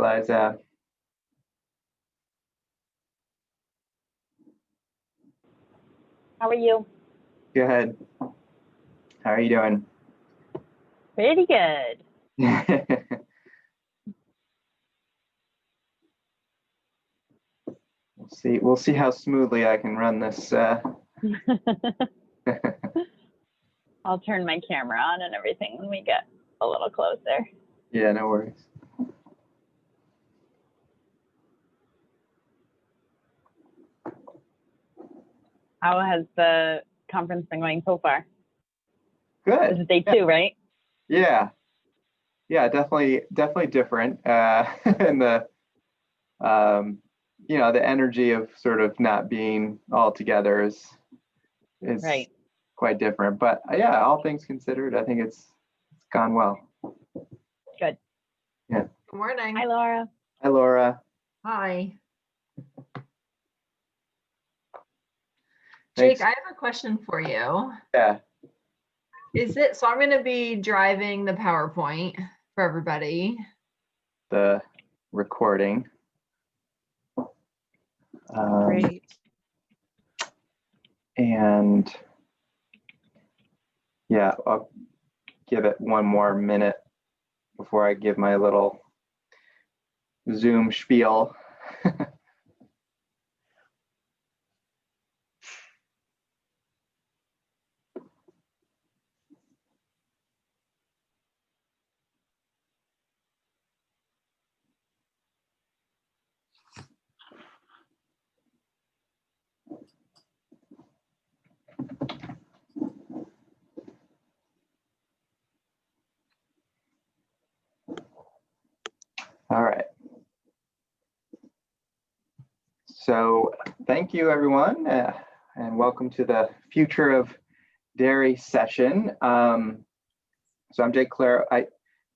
Eliza. How are you? Good. How are you doing? Pretty good. We'll see how smoothly I can run this. I'll turn my camera on and everything when we get a little closer. Yeah, no worries. How has the conference been going so far? Good. This is day 2, right? Yeah. Yeah, definitely different. And the you know, the energy of sort of not being all together is right. quite different. But yeah, all things considered, I think it's gone well. Good. Yeah. Good morning. Hi, Laura. Hi, Laura. Hi. Thanks. Jake, I have a question for you. Yeah. So I'm going to be driving the PowerPoint for everybody. The recording. Great. And yeah, I'll give it one more minute before I give my little Zoom spiel. All right. So thank you, everyone, and welcome to the Future of Dairy session. So I'm Jake Claro. I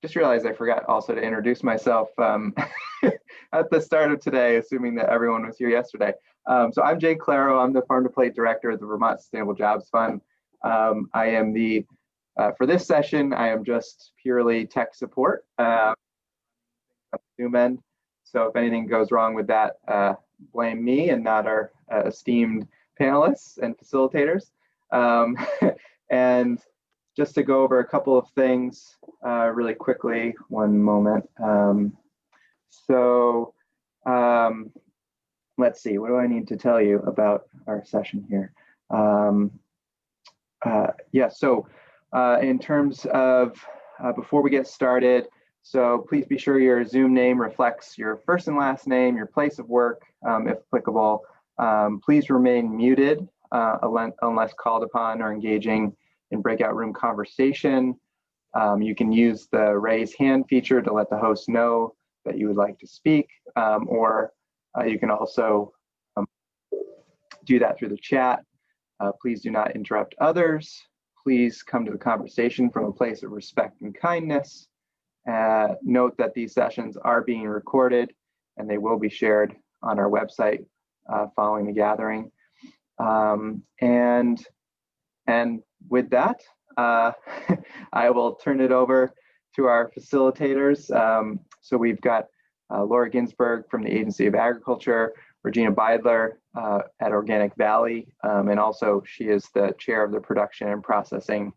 just realized I forgot also to introduce myself at the start of today, assuming that everyone was here yesterday. So I'm Jake Claro. I'm the Farm to Plate Director at the Vermont Sustainable Jobs Fund. I am for this session, I am just purely tech support on the Zoom end. So if anything goes wrong with that, blame me and not our esteemed panelists and facilitators. And just to go over a couple of things really quickly, one moment. Let's see, what do I need to tell you about our session here? In terms of, before we get started, so please be sure your Zoom name reflects your first and last name, your place of work, if applicable. Please remain muted unless called upon or engaging in breakout room conversation. You can use the raise hand feature to let the host know that you would like to speak, or you can also do that through the chat. Please do not interrupt others. Please come to the conversation from a place of respect and kindness. Note that these sessions are being recorded and they will be shared on our website following the gathering. And with that, I will turn it over to our facilitators. So we've got Laura Ginsberg from the Agency of Agriculture, Regina Beidler at Organic Valley, and also she is the chair of the Production and Processing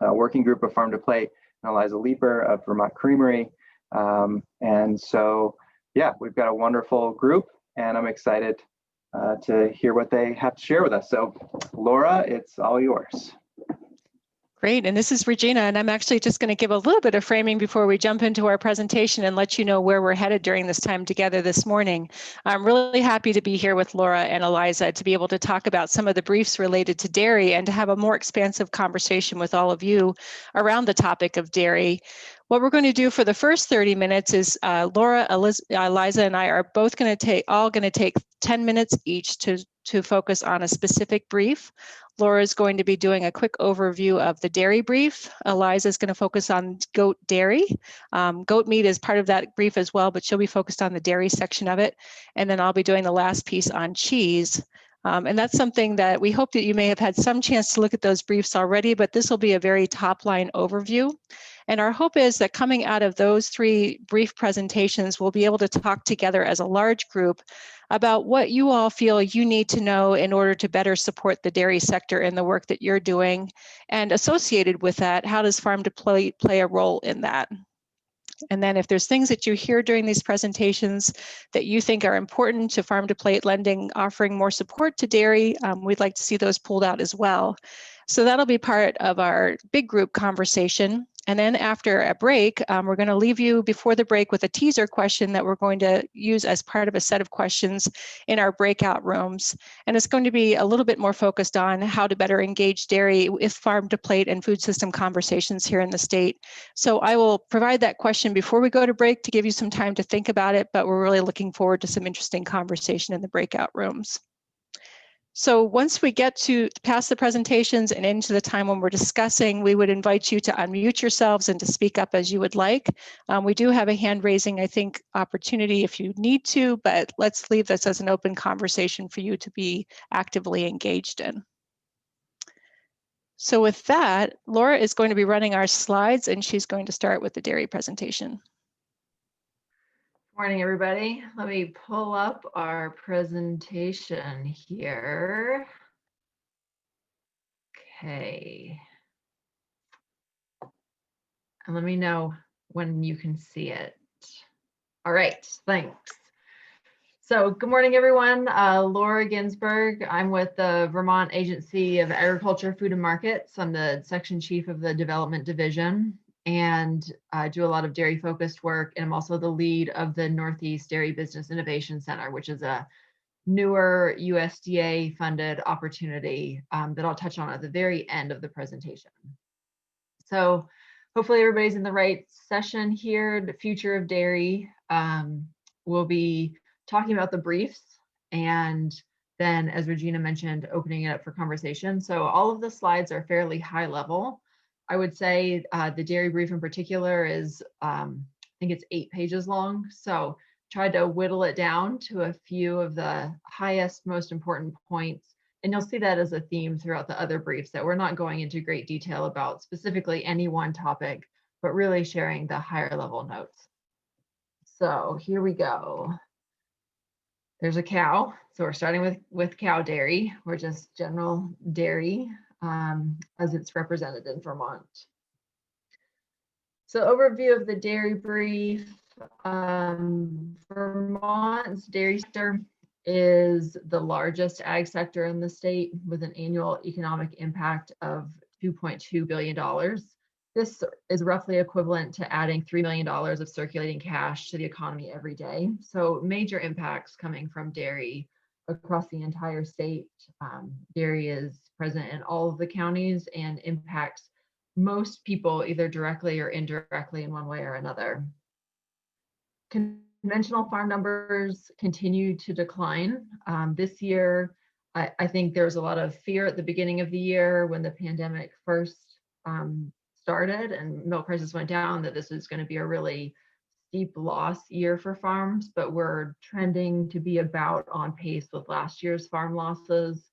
Working Group of Farm to Plate, and Eliza Leeper of Vermont Creamery. And so, yeah, we've got a wonderful group, and I'm excited to hear what they have to share with us. So, Laura, it's all yours. Great, and this is Regina, and I'm actually just going to give a little bit of framing before we jump into our presentation and let you know where we're headed during this time together this morning. I'm really happy to be here with Laura and Eliza to be able to talk about some of the briefs related to dairy and to have a more expansive conversation with all of you around the topic of dairy. What we're going to do for the first 30 minutes is Laura, Eliza, and I are both going to take 10 minutes each to focus on a specific brief. Laura is going to be doing a quick overview of the dairy brief. Eliza is going to focus on goat dairy. Goat meat is part of that brief as well, but she'll be focused on the dairy section of it. And then I'll be doing the last piece on cheese. And that's something that we hope that you may have had some chance to look at those briefs already, but this will be a very top line overview. And our hope is that coming out of those 3 brief presentations, we'll be able to talk together as a large group about what you all feel you need to know in order to better support the dairy sector in the work that you're doing. And associated with that, how does Farm to Plate play a role in that? And then if there's things that you hear during these presentations that you think are important to Farm to Plate lending, offering more support to dairy, we'd like to see those pulled out as well. So that'll be part of our big group conversation. And then after a break, we're going to leave you before the break with a teaser question that we're going to use as part of a set of questions in our breakout rooms. And it's going to be a little bit more focused on how to better engage dairy with farm to plate and food system conversations here in the state. So I will provide that question before we go to break to give you some time to think about it, but we're really looking forward to some interesting conversation in the breakout rooms. So once we get to past the presentations and into the time when we're discussing, we would invite you to unmute yourselves and to speak up as you would like. We do have a hand raising, I think, opportunity if you need to, but let's leave this as an open conversation for you to be actively engaged in. So with that, Laura is going to be running our slides and she's going to start with the dairy presentation. Morning, everybody. Let me pull up our presentation here. Okay. And let me know when you can see it. All right, thanks. So good morning, everyone. Laura Ginsberg. I'm with the Vermont Agency of Agriculture, Food and Markets. I'm the section chief of the Development Division, and I do a lot of dairy focused work. And I'm also the lead of the Northeast Dairy Business Innovation Center, which is a newer USDA funded opportunity that I'll touch on at the very end of the presentation. So hopefully everybody's in the right session here. The future of dairy. We'll be talking about the briefs and then, as Regina mentioned, opening it up for conversation. So all of the slides are fairly high level. I would say the dairy brief in particular is, I think it's 8 pages long. So tried to whittle it down to a few of the highest, most important points. And you'll see that as a theme throughout the other briefs, that we're not going into great detail about specifically any one topic, but really sharing the higher level notes. So here we go. There's a cow. So we're starting with cow dairy. We're just general dairy as it's represented in Vermont. So overview of the dairy brief. Vermont's dairy sector is the largest ag sector in the state with an annual economic impact of $2.2 billion. This is roughly equivalent to adding $3 million of circulating cash to the economy every day. So major impacts coming from dairy across the entire state. Dairy is present in all of the counties and impacts most people either directly or indirectly in one way or another. Conventional farm numbers continue to decline. This year, I think there was a lot of fear at the beginning of the year when the pandemic first started and milk prices went down, that this is going to be a really steep loss year for farms, but we're trending to be about on pace with last year's farm losses.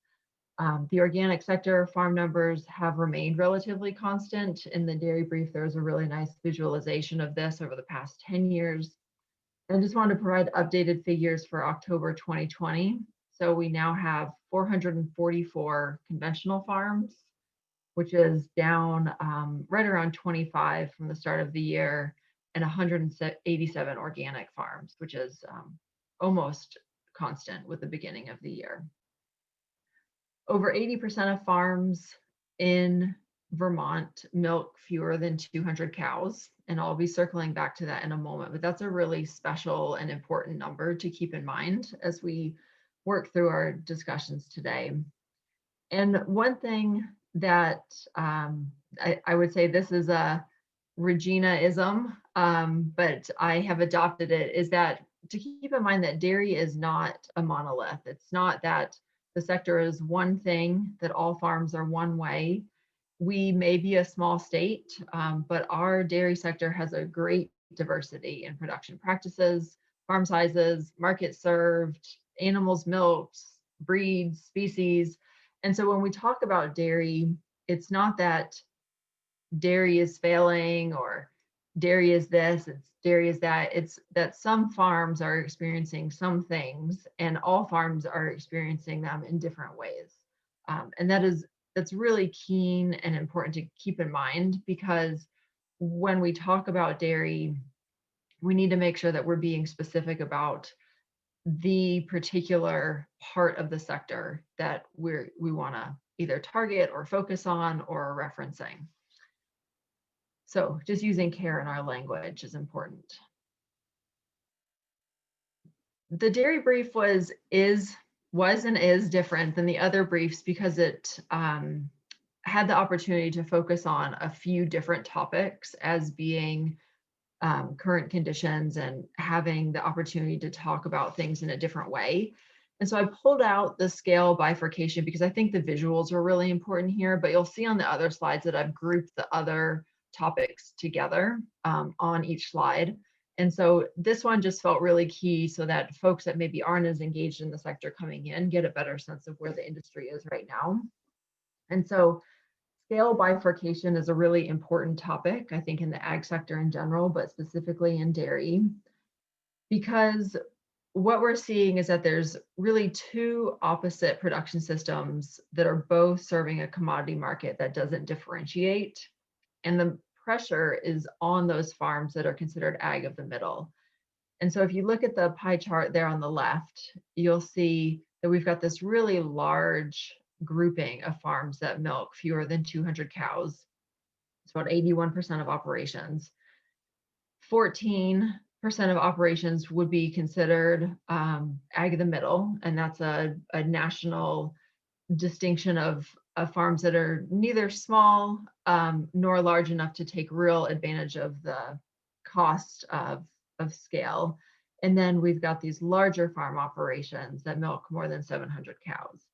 The organic sector farm numbers have remained relatively constant. In the dairy brief, there was a really nice visualization of this over the past 10 years. And just wanted to provide updated figures for October 2020. So we now have 444 conventional farms, which is down right around 25 from the start of the year, and 187 organic farms, which is almost constant with the beginning of the year. Over 80% of farms in Vermont milk fewer than 200 cows, and I'll be circling back to that in a moment, but that's a really special and important number to keep in mind as we work through our discussions today. And one thing that I would say, this is a Regina-ism, but I have adopted it, is that to keep in mind that dairy is not a monolith. It's not that the sector is one thing, that all farms are one way. We may be a small state, but our dairy sector has a great diversity in production practices, farm sizes, market served, animals milked, breeds, species. And so when we talk about dairy, it's not that dairy is failing or dairy is this, it's dairy is that. It's that some farms are experiencing some things and all farms are experiencing them in different ways. And that's really keen and important to keep in mind, because when we talk about dairy, we need to make sure that we're being specific about the particular part of the sector that we want to either target or focus on or are referencing. So just using care in our language is important. The dairy brief was and is different than the other briefs because it had the opportunity to focus on a few different topics as being current conditions and having the opportunity to talk about things in a different way. And so I pulled out the scale bifurcation because I think the visuals are really important here, but you'll see on the other slides that I've grouped the other topics together on each slide. And so this one just felt really key so that folks that maybe aren't as engaged in the sector coming in get a better sense of where the industry is right now. And so scale bifurcation is a really important topic, I think, in the ag sector in general, but specifically in dairy, because what we're seeing is that there's really two opposite production systems that are both serving a commodity market that doesn't differentiate. And the pressure is on those farms that are considered ag of the middle. And so if you look at the pie chart there on the left, you'll see that we've got this really large grouping of farms that milk fewer than 200 cows. It's about 81% of operations. 14% of operations would be considered ag of the middle, and that's a national distinction of farms that are neither small nor large enough to take real advantage of the cost of scale. And then we've got these larger farm operations that milk more than 700 cows.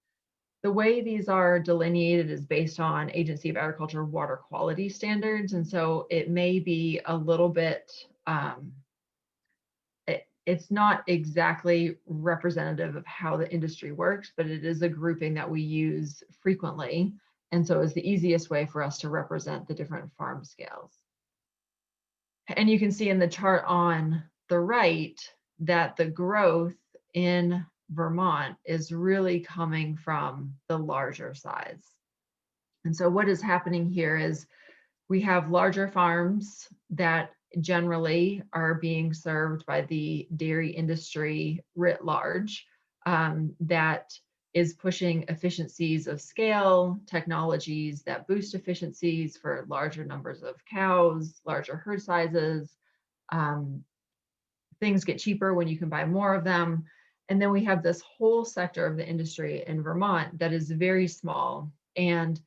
The way these are delineated is based on Agency of Agriculture water quality standards. And so it may be a little bit, it's not exactly representative of how the industry works, but it is a grouping that we use frequently. And so it's the easiest way for us to represent the different farm scales. And you can see in the chart on the right that the growth in Vermont is really coming from the larger size. And so what is happening here is we have larger farms that generally are being served by the dairy industry writ large, that is pushing efficiencies of scale, technologies that boost efficiencies for larger numbers of cows, larger herd sizes. Things get cheaper when you can buy more of them. And then we have this whole sector of the industry in Vermont that is very small. And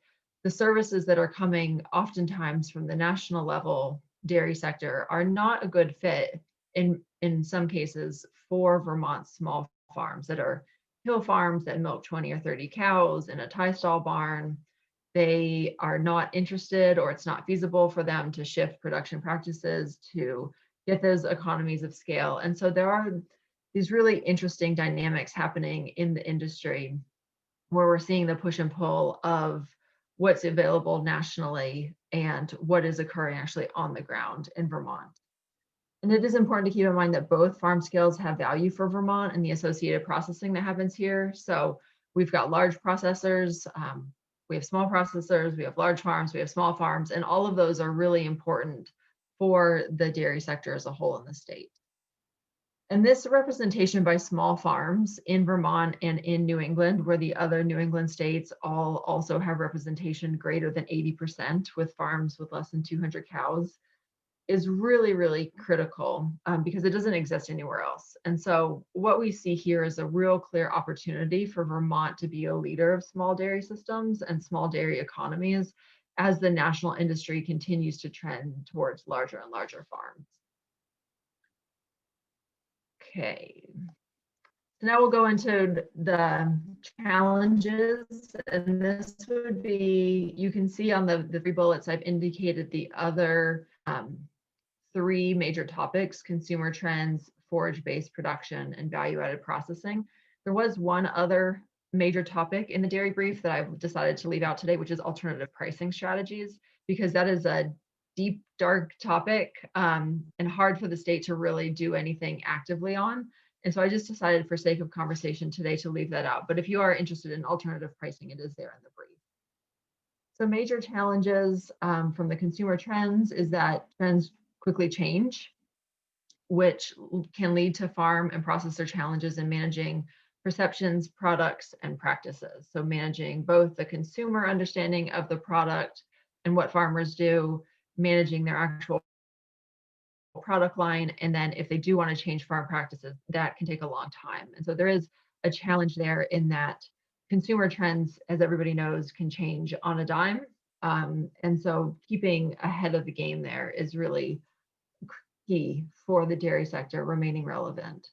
the services that are coming oftentimes from the national level dairy sector are not a good fit in some cases for Vermont's small farms that are hill farms that milk 20 or 30 cows in a tie stall barn. They are not interested, or it's not feasible for them to shift production practices to get those economies of scale. And so there are these really interesting dynamics happening in the industry where we're seeing the push and pull of what's available nationally and what is occurring actually on the ground in Vermont. And it is important to keep in mind that both farm scales have value for Vermont and the associated processing that happens here. So we've got large processors, we have small processors, we have large farms, we have small farms, and all of those are really important for the dairy sector as a whole in the state. And this representation by small farms in Vermont and in New England, where the other New England states all also have representation greater than 80% with farms with less than 200 cows, is really, really critical because it doesn't exist anywhere else. And so what we see here is a real clear opportunity for Vermont to be a leader of small dairy systems and small dairy economies as the national industry continues to trend towards larger and larger farms. Okay, so now we'll go into the challenges, and this would be, you can see on the 3 bullets I've indicated the other 3 major topics: consumer trends, forage-based production, and value-added processing. There was one other major topic in the dairy brief that I've decided to leave out today, which is alternative pricing strategies, because that is a deep, dark topic and hard for the state to really do anything actively on. And so I just decided for sake of conversation today to leave that out. But if you are interested in alternative pricing, it is there in the brief. So major challenges from the consumer trends is that trends quickly change, which can lead to farm and processor challenges in managing perceptions, products, and practices. So managing both the consumer understanding of the product and what farmers do, managing their actual product line, and then if they do want to change farm practices, that can take a long time. And so there is a challenge there in that consumer trends, as everybody knows, can change on a dime. And so keeping ahead of the game there is really key for the dairy sector remaining relevant.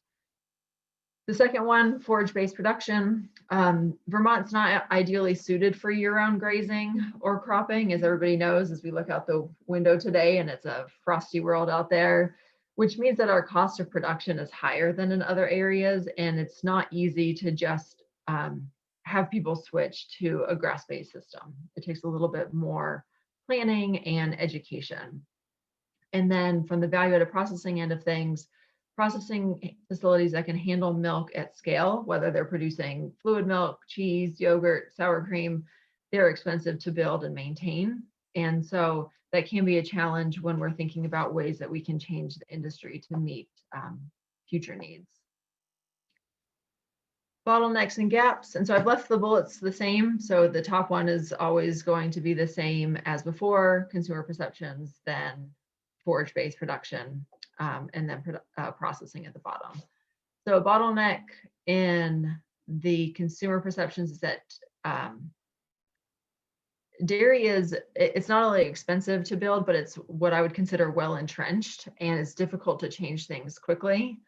The second one, forage-based production. Vermont's not ideally suited for year-round grazing or cropping, as everybody knows, as we look out the window today and it's a frosty world out there, which means that our cost of production is higher than in other areas, and it's not easy to just have people switch to a grass-based system. It takes a little bit more planning and education. And then from the value-added processing end of things, processing facilities that can handle milk at scale, whether they're producing fluid milk, cheese, yogurt, sour cream, they're expensive to build and maintain. And so that can be a challenge when we're thinking about ways that we can change the industry to meet future needs. Bottlenecks and gaps. And so I've left the bullets the same. So the top one is always going to be the same as before: consumer perceptions, then forage-based production, and then processing at the bottom. So a bottleneck in the consumer perceptions is that dairy it's not only expensive to build, but it's what I would consider well entrenched, and it's difficult to change things quickly.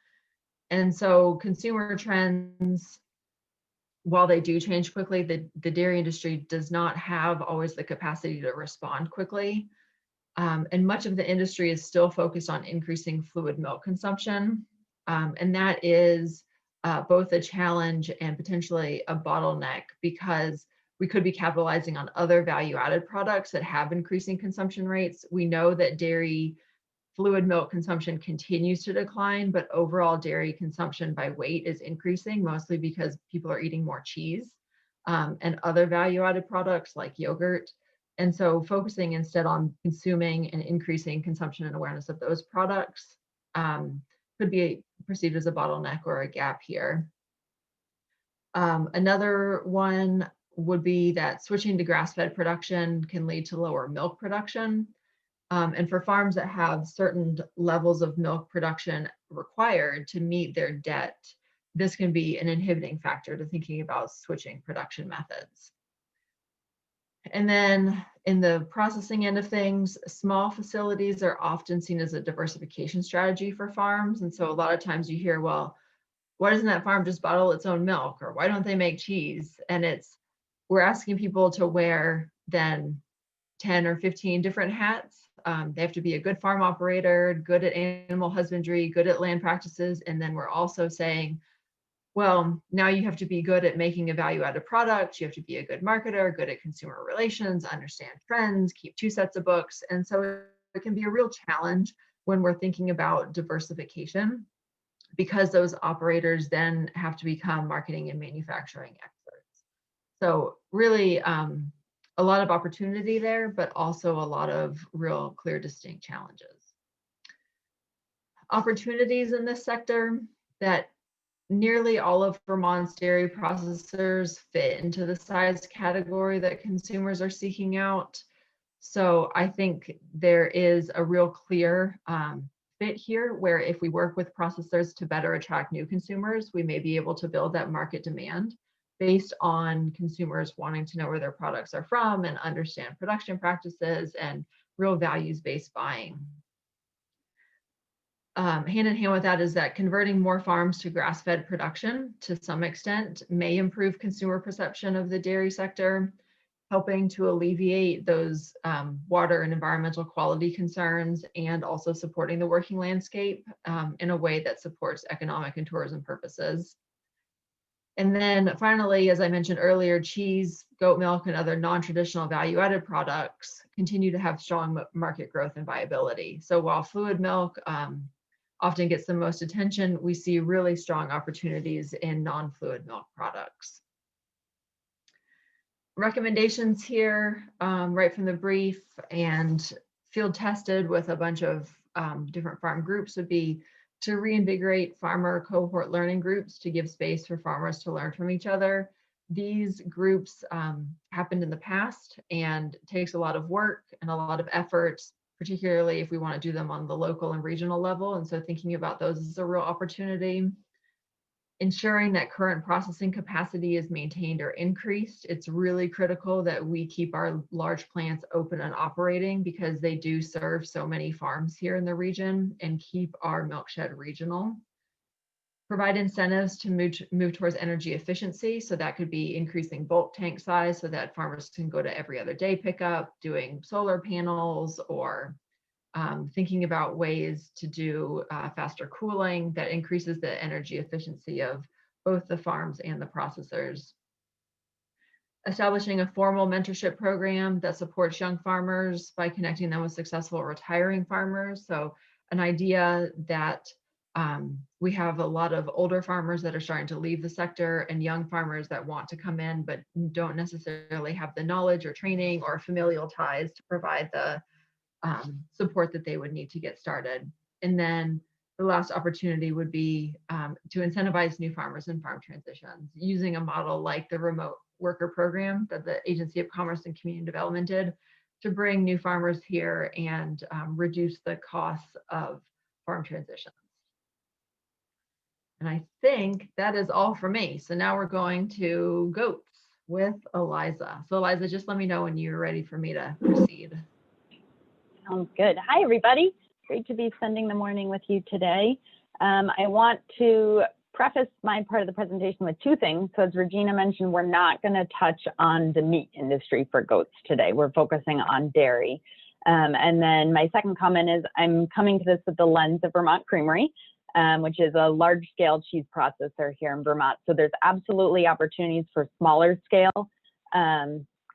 And so consumer trends, while they do change quickly, the dairy industry does not have always the capacity to respond quickly. And much of the industry is still focused on increasing fluid milk consumption. And that is both a challenge and potentially a bottleneck, because we could be capitalizing on other value-added products that have increasing consumption rates. We know that dairy fluid milk consumption continues to decline, but overall dairy consumption by weight is increasing, mostly because people are eating more cheese and other value-added products like yogurt. And so focusing instead on consuming and increasing consumption and awareness of those products could be perceived as a bottleneck or a gap here. Another one would be that switching to grass-fed production can lead to lower milk production. And for farms that have certain levels of milk production required to meet their debt, this can be an inhibiting factor to thinking about switching production methods. And then in the processing end of things, small facilities are often seen as a diversification strategy for farms. And so a lot of times you hear, well, why doesn't that farm just bottle its own milk? Or why don't they make cheese? And we're asking people to wear then 10 or 15 different hats. They have to be a good farm operator, good at animal husbandry, good at land practices. And then we're also saying, well, now you have to be good at making a value-added product. You have to be a good marketer, good at consumer relations, understand trends, keep 2 sets of books. And so it can be a real challenge when we're thinking about diversification, because those operators then have to become marketing and manufacturing experts. So really a lot of opportunity there, but also a lot of real clear, distinct challenges. Opportunities in this sector: that nearly all of Vermont's dairy processors fit into the size category that consumers are seeking out. So I think there is a real clear fit here, where if we work with processors to better attract new consumers, we may be able to build that market demand based on consumers wanting to know where their products are from and understand production practices and real values-based buying. Hand in hand with that is that converting more farms to grass-fed production to some extent may improve consumer perception of the dairy sector, helping to alleviate those water and environmental quality concerns, and also supporting the working landscape in a way that supports economic and tourism purposes. And then finally, as I mentioned earlier, cheese, goat milk, and other non-traditional value-added products continue to have strong market growth and viability. So while fluid milk often gets the most attention, we see really strong opportunities in non-fluid milk products. Recommendations here, right from the brief and field tested with a bunch of different farm groups, would be to reinvigorate farmer cohort learning groups to give space for farmers to learn from each other. These groups happened in the past and takes a lot of work and a lot of effort, particularly if we want to do them on the local and regional level. And so thinking about those is a real opportunity. Ensuring that current processing capacity is maintained or increased. It's really critical that we keep our large plants open and operating because they do serve so many farms here in the region, and keep our milk shed regional. Provide incentives to move towards energy efficiency. So that could be increasing bulk tank size so that farmers can go to every other day pickup, doing solar panels, or thinking about ways to do faster cooling that increases the energy efficiency of both the farms and the processors. Establishing a formal mentorship program that supports young farmers by connecting them with successful retiring farmers. So an idea that we have a lot of older farmers that are starting to leave the sector and young farmers that want to come in but don't necessarily have the knowledge or training or familial ties to provide the support that they would need to get started. And then the last opportunity would be to incentivize new farmers and farm transitions using a model like the remote worker program that the Agency of Commerce and Community Development did to bring new farmers here and reduce the costs of farm transitions. And I think that is all for me. So now we're going to goats with Eliza. So Eliza, just let me know when you're ready for me to proceed. Sounds good. Hi, everybody. Great to be spending the morning with you today. I want to preface my part of the presentation with two things. So as Regina mentioned, we're not going to touch on the meat industry for goats today. We're focusing on dairy. And then my second comment is I'm coming to this with the lens of Vermont Creamery, which is a large-scale cheese processor here in Vermont. So there's absolutely opportunities for smaller scale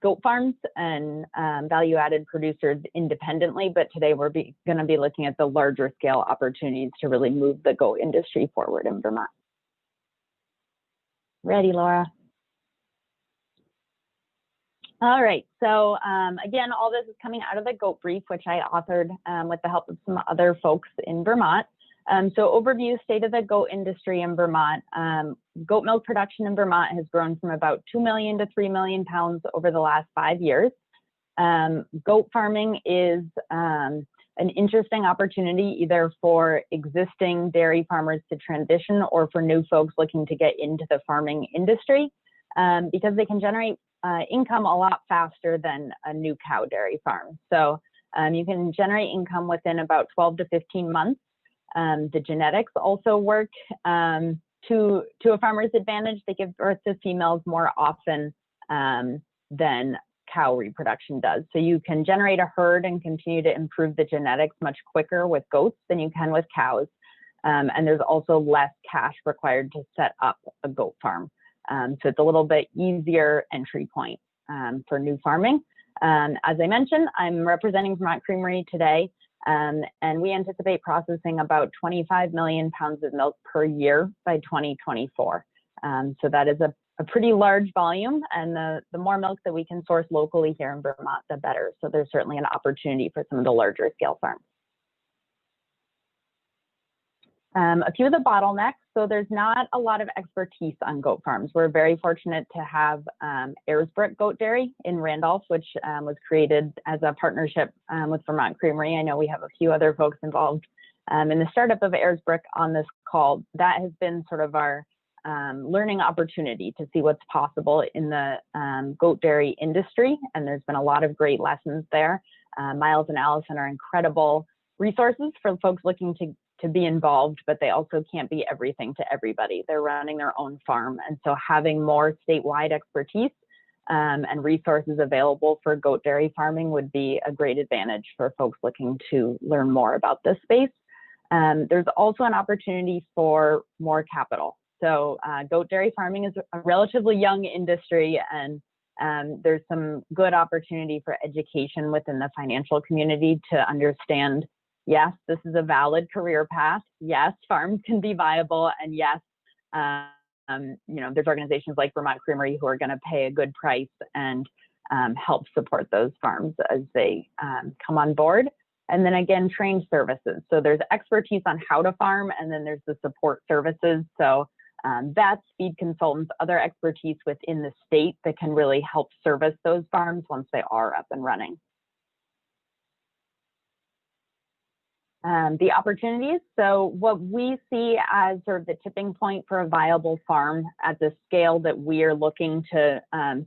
goat farms and value-added producers independently, but today we're going to be looking at the larger scale opportunities to really move the goat industry forward in Vermont. Ready, Laura? All right, so again, all this is coming out of the goat brief, which I authored with the help of some other folks in Vermont. So overview, state of the goat industry in Vermont. Goat milk production in Vermont has grown from about 2 million to 3 million pounds over the last 5 years. Goat farming is an interesting opportunity either for existing dairy farmers to transition or for new folks looking to get into the farming industry because they can generate income a lot faster than a new cow dairy farm. So you can generate income within about 12 to 15 months. The genetics also work to a farmer's advantage. They give birth to females more often than cow reproduction does. So you can generate a herd and continue to improve the genetics much quicker with goats than you can with cows. And there's also less cash required to set up a goat farm. So it's a little bit easier entry point for new farming. As I mentioned, I'm representing Vermont Creamery today. And we anticipate processing about 25 million pounds of milk per year by 2024. So that is a pretty large volume, and the more milk that we can source locally here in Vermont, the better. So there's certainly an opportunity for some of the larger scale farms. A few of the bottlenecks. So there's not a lot of expertise on goat farms. We're very fortunate to have Ayresbrook Goat Dairy in Randolph, which was created as a partnership with Vermont Creamery. I know we have a few other folks involved in the startup of Ayresbrook on this call. That has been sort of our learning opportunity to see what's possible in the goat dairy industry. And there's been a lot of great lessons there. Miles and Allison are incredible resources for folks looking to be involved, but they also can't be everything to everybody. They're running their own farm. And so having more statewide expertise and resources available for goat dairy farming would be a great advantage for folks looking to learn more about this space. There's also an opportunity for more capital. So goat dairy farming is a relatively young industry, and there's some good opportunity for education within the financial community to understand, yes, this is a valid career path. Yes, farms can be viable, and yes, there's organizations like Vermont Creamery who are going to pay a good price and help support those farms as they come on board. And then again, trained services. So there's expertise on how to farm, and then there's the support services. So vets, feed consultants, other expertise within the state that can really help service those farms once they are up and running. The opportunities. So what we see as sort of the tipping point for a viable farm at the scale that we are looking to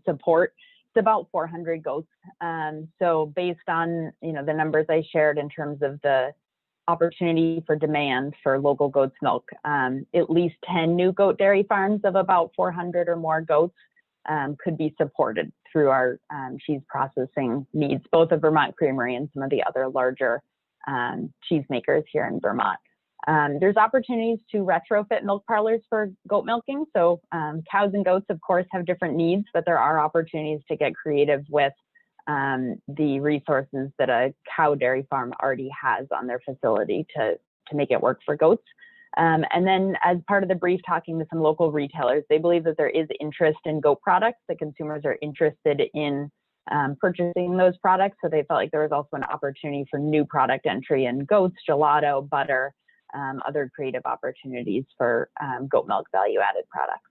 support, it's about 400 goats. So based on the numbers I shared in terms of the opportunity for demand for local goat's milk, at least 10 new goat dairy farms of about 400 or more goats could be supported through our cheese processing needs, both of Vermont Creamery and some of the other larger cheese makers here in Vermont. There's opportunities to retrofit milk parlors for goat milking. So cows and goats, of course, have different needs, but there are opportunities to get creative with the resources that a cow dairy farm already has on their facility to make it work for goats. And then as part of the brief, talking to some local retailers, they believe that there is interest in goat products, that consumers are interested in purchasing those products. So they felt like there was also an opportunity for new product entry in goats, gelato, butter, other creative opportunities for goat milk value-added products.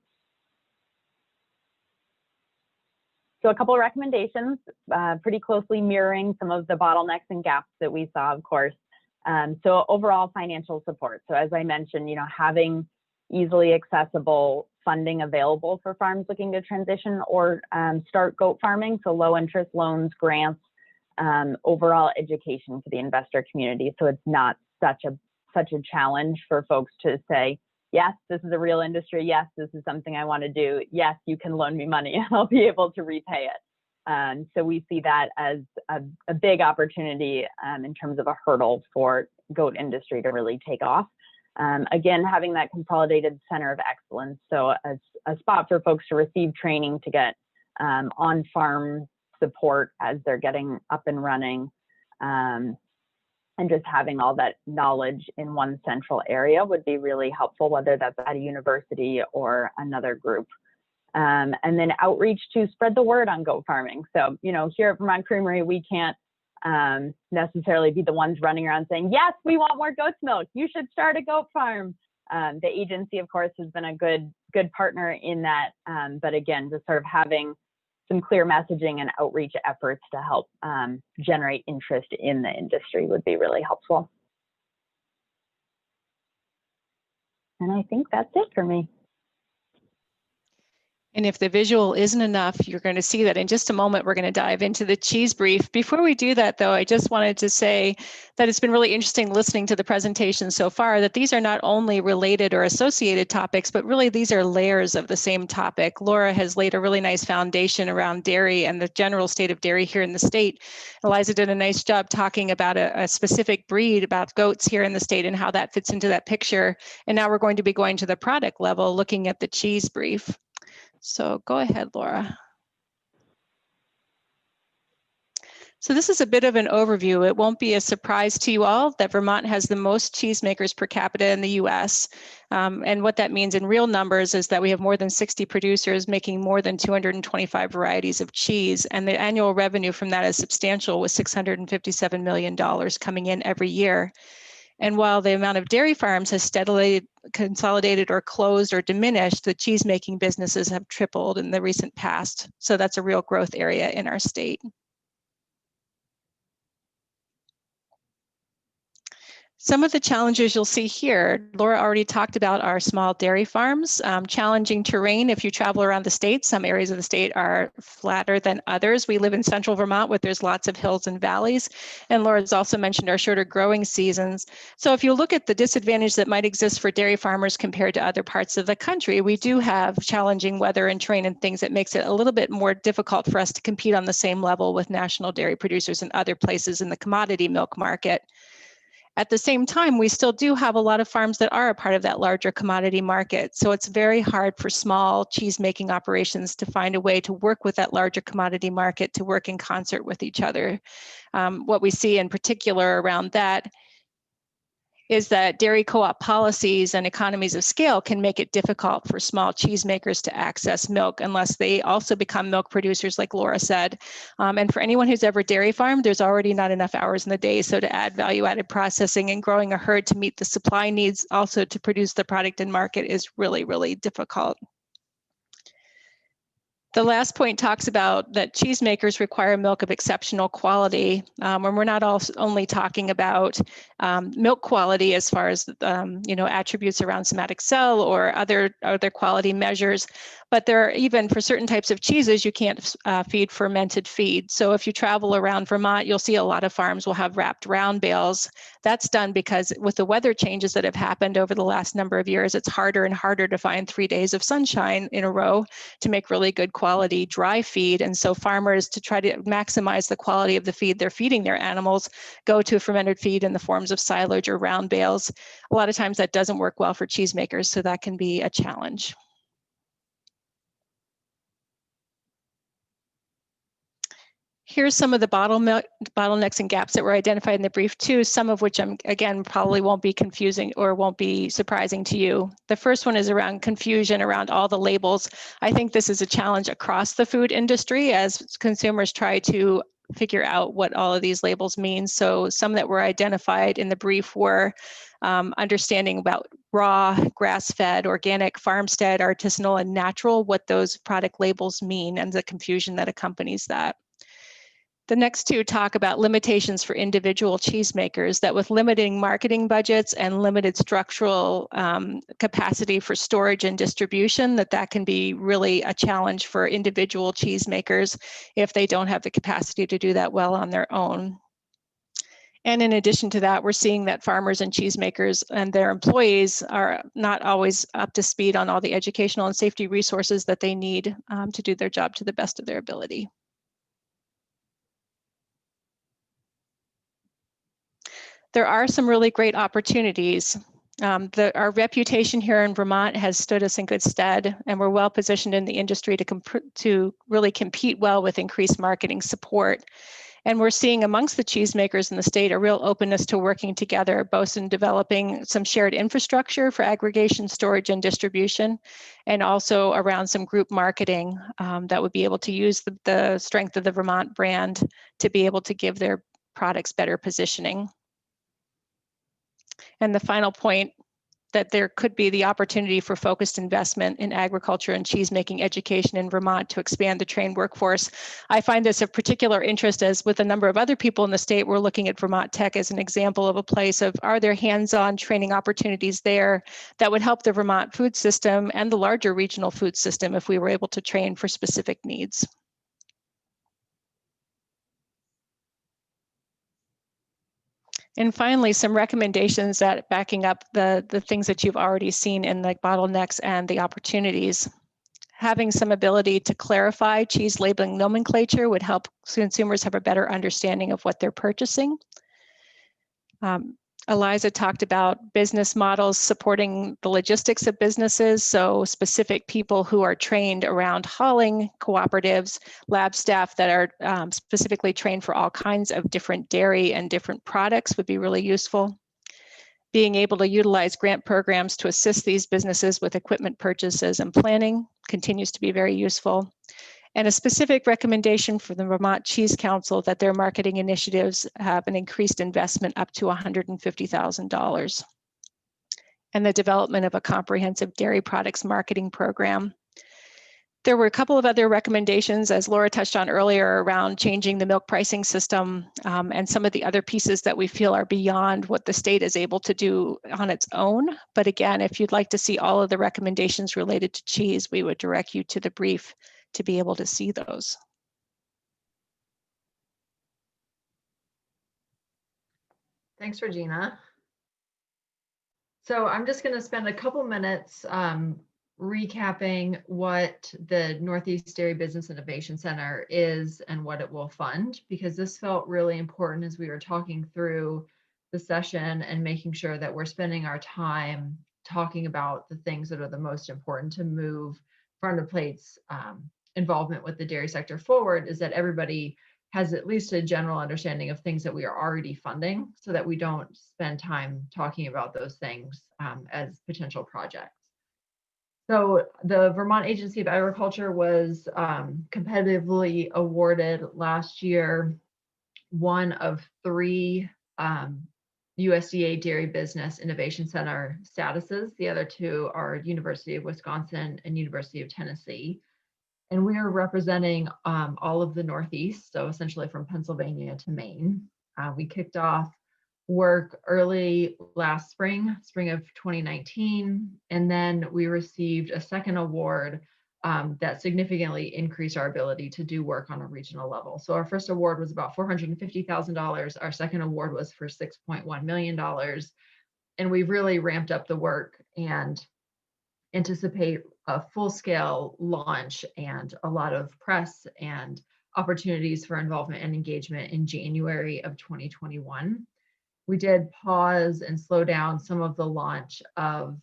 So a couple of recommendations, pretty closely mirroring some of the bottlenecks and gaps that we saw, of course. So overall financial support. So as I mentioned, having easily accessible funding available for farms looking to transition or start goat farming. So low interest loans, grants, overall education for the investor community. So it's not such a challenge for folks to say, yes, this is a real industry. Yes, this is something I want to do. Yes, you can loan me money and I'll be able to repay it. So we see that as a big opportunity in terms of a hurdle for goat industry to really take off. Again, having that consolidated center of excellence. So a spot for folks to receive training, to get on-farm support as they're getting up and running. And just having all that knowledge in one central area would be really helpful, whether that's at a university or another group. And then outreach to spread the word on goat farming. So, here at Vermont Creamery, we can't necessarily be the ones running around saying, yes, we want more goat's milk, you should start a goat farm. The agency, of course, has been a good partner in that. But again, just sort of having some clear messaging and outreach efforts to help generate interest in the industry would be really helpful. And I think that's it for me. And if the visual isn't enough, you're going to see that in just a moment. We're going to dive into the cheese brief. Before we do that, though, I just wanted to say that it's been really interesting listening to the presentation so far, that these are not only related or associated topics, but really these are layers of the same topic. Laura has laid a really nice foundation around dairy and the general state of dairy here in the state. Eliza did a nice job talking about a specific breed, about goats here in the state and how that fits into that picture. And now we're going to be going to the product level, looking at the cheese brief. So go ahead, Laura. So this is a bit of an overview. It won't be a surprise to you all that Vermont has the most cheesemakers per capita in the US. And what that means in real numbers is that we have more than 60 producers making more than 225 varieties of cheese. And the annual revenue from that is substantial, with $657 million coming in every year. And while the amount of dairy farms has steadily consolidated or closed or diminished, the cheese-making businesses have tripled in the recent past. So that's a real growth area in our state. Some of the challenges you'll see here, Laura already talked about our small dairy farms. Challenging terrain if you travel around the state. Some areas of the state are flatter than others. We live in central Vermont where there's lots of hills and valleys. And Laura's also mentioned our shorter growing seasons. So if you look at the disadvantage that might exist for dairy farmers compared to other parts of the country, we do have challenging weather and terrain and things that makes it a little bit more difficult for us to compete on the same level with national dairy producers in other places in the commodity milk market. At the same time, we still do have a lot of farms that are a part of that larger commodity market. So it's very hard for small cheese making operations to find a way to work with that larger commodity market, to work in concert with each other. What we see in particular around that is that dairy co-op policies and economies of scale can make it difficult for small cheesemakers to access milk unless they also become milk producers, like Laura said. And for anyone who's ever dairy farmed, there's already not enough hours in the day. So to add value-added processing and growing a herd to meet the supply needs, also to produce the product in market, is really, really difficult. The last point talks about that cheesemakers require milk of exceptional quality, and we're not only talking about milk quality as far as attributes around somatic cell or other quality measures, but there are even, for certain types of cheeses, you can't feed fermented feed. So if you travel around Vermont, you'll see a lot of farms will have wrapped round bales. That's done because with the weather changes that have happened over the last number of years, it's harder and harder to find 3 days of sunshine in a row to make really good quality dry feed. And so farmers, to try to maximize the quality of the feed they're feeding their animals, go to fermented feed in the forms of silage or round bales. A lot of times that doesn't work well for cheesemakers, so that can be a challenge. Here's some of the bottlenecks and gaps that were identified in the brief too, some of which again probably won't be confusing or won't be surprising to you. The first one is around confusion around all the labels. I think this is a challenge across the food industry as consumers try to figure out what all of these labels mean. So some that were identified in the brief were understanding about raw, grass-fed, organic, farmstead, artisanal, and natural, what those product labels mean and the confusion that accompanies that. The next two talk about limitations for individual cheesemakers, that with limiting marketing budgets and limited structural capacity for storage and distribution, that can be really a challenge for individual cheesemakers if they don't have the capacity to do that well on their own. And in addition to that, we're seeing that farmers and cheesemakers and their employees are not always up to speed on all the educational and safety resources that they need to do their job to the best of their ability. There are some really great opportunities. Our reputation here in Vermont has stood us in good stead, and we're well positioned in the industry to really compete well with increased marketing support. And we're seeing amongst the cheesemakers in the state a real openness to working together, both in developing some shared infrastructure for aggregation, storage, and distribution, and also around some group marketing that would be able to use the strength of the Vermont brand to be able to give their products better positioning. And the final point, that there could be the opportunity for focused investment in agriculture and cheesemaking education in Vermont to expand the trained workforce. I find this of particular interest as with a number of other people in the state, we're looking at Vermont Tech as an example of a place of, are there hands-on training opportunities there that would help the Vermont food system and the larger regional food system if we were able to train for specific needs. And finally, some recommendations that backing up the things that you've already seen in the bottlenecks and the opportunities. Having some ability to clarify cheese labeling nomenclature would help consumers have a better understanding of what they're purchasing. Eliza talked about business models supporting the logistics of businesses, so specific people who are trained around hauling, cooperatives, lab staff that are specifically trained for all kinds of different dairy and different products would be really useful. Being able to utilize grant programs to assist these businesses with equipment purchases and planning continues to be very useful. And a specific recommendation for the Vermont Cheese Council that their marketing initiatives have an increased investment up to $150,000. And the development of a comprehensive dairy products marketing program. There were a couple of other recommendations, as Laura touched on earlier, around changing the milk pricing system and some of the other pieces that we feel are beyond what the state is able to do on its own. But again, if you'd like to see all of the recommendations related to cheese, we would direct you to the brief to be able to see those. Thanks, Regina. So I'm just going to spend a couple minutes recapping what the Northeast Dairy Business Innovation Center is and what it will fund, because this felt really important as we were talking through the session and making sure that we're spending our time talking about the things that are the most important to move Farm to Plate's involvement with the dairy sector forward is that everybody has at least a general understanding of things that we are already funding so that we don't spend time talking about those things as potential projects. So the Vermont Agency of Agriculture was competitively awarded last year one of 3 USDA Dairy Business Innovation Center statuses. The other 2 are University of Wisconsin and University of Tennessee. And we are representing all of the Northeast, so essentially from Pennsylvania to Maine. We kicked off work early last spring of 2019, and then we received a second award that significantly increased our ability to do work on a regional level. So our first award was about $450,000. Our second award was for $6.1 million. And we've really ramped up the work and anticipate a full-scale launch and a lot of press and opportunities for involvement and engagement in January of 2021. We did pause and slow down some of the launch of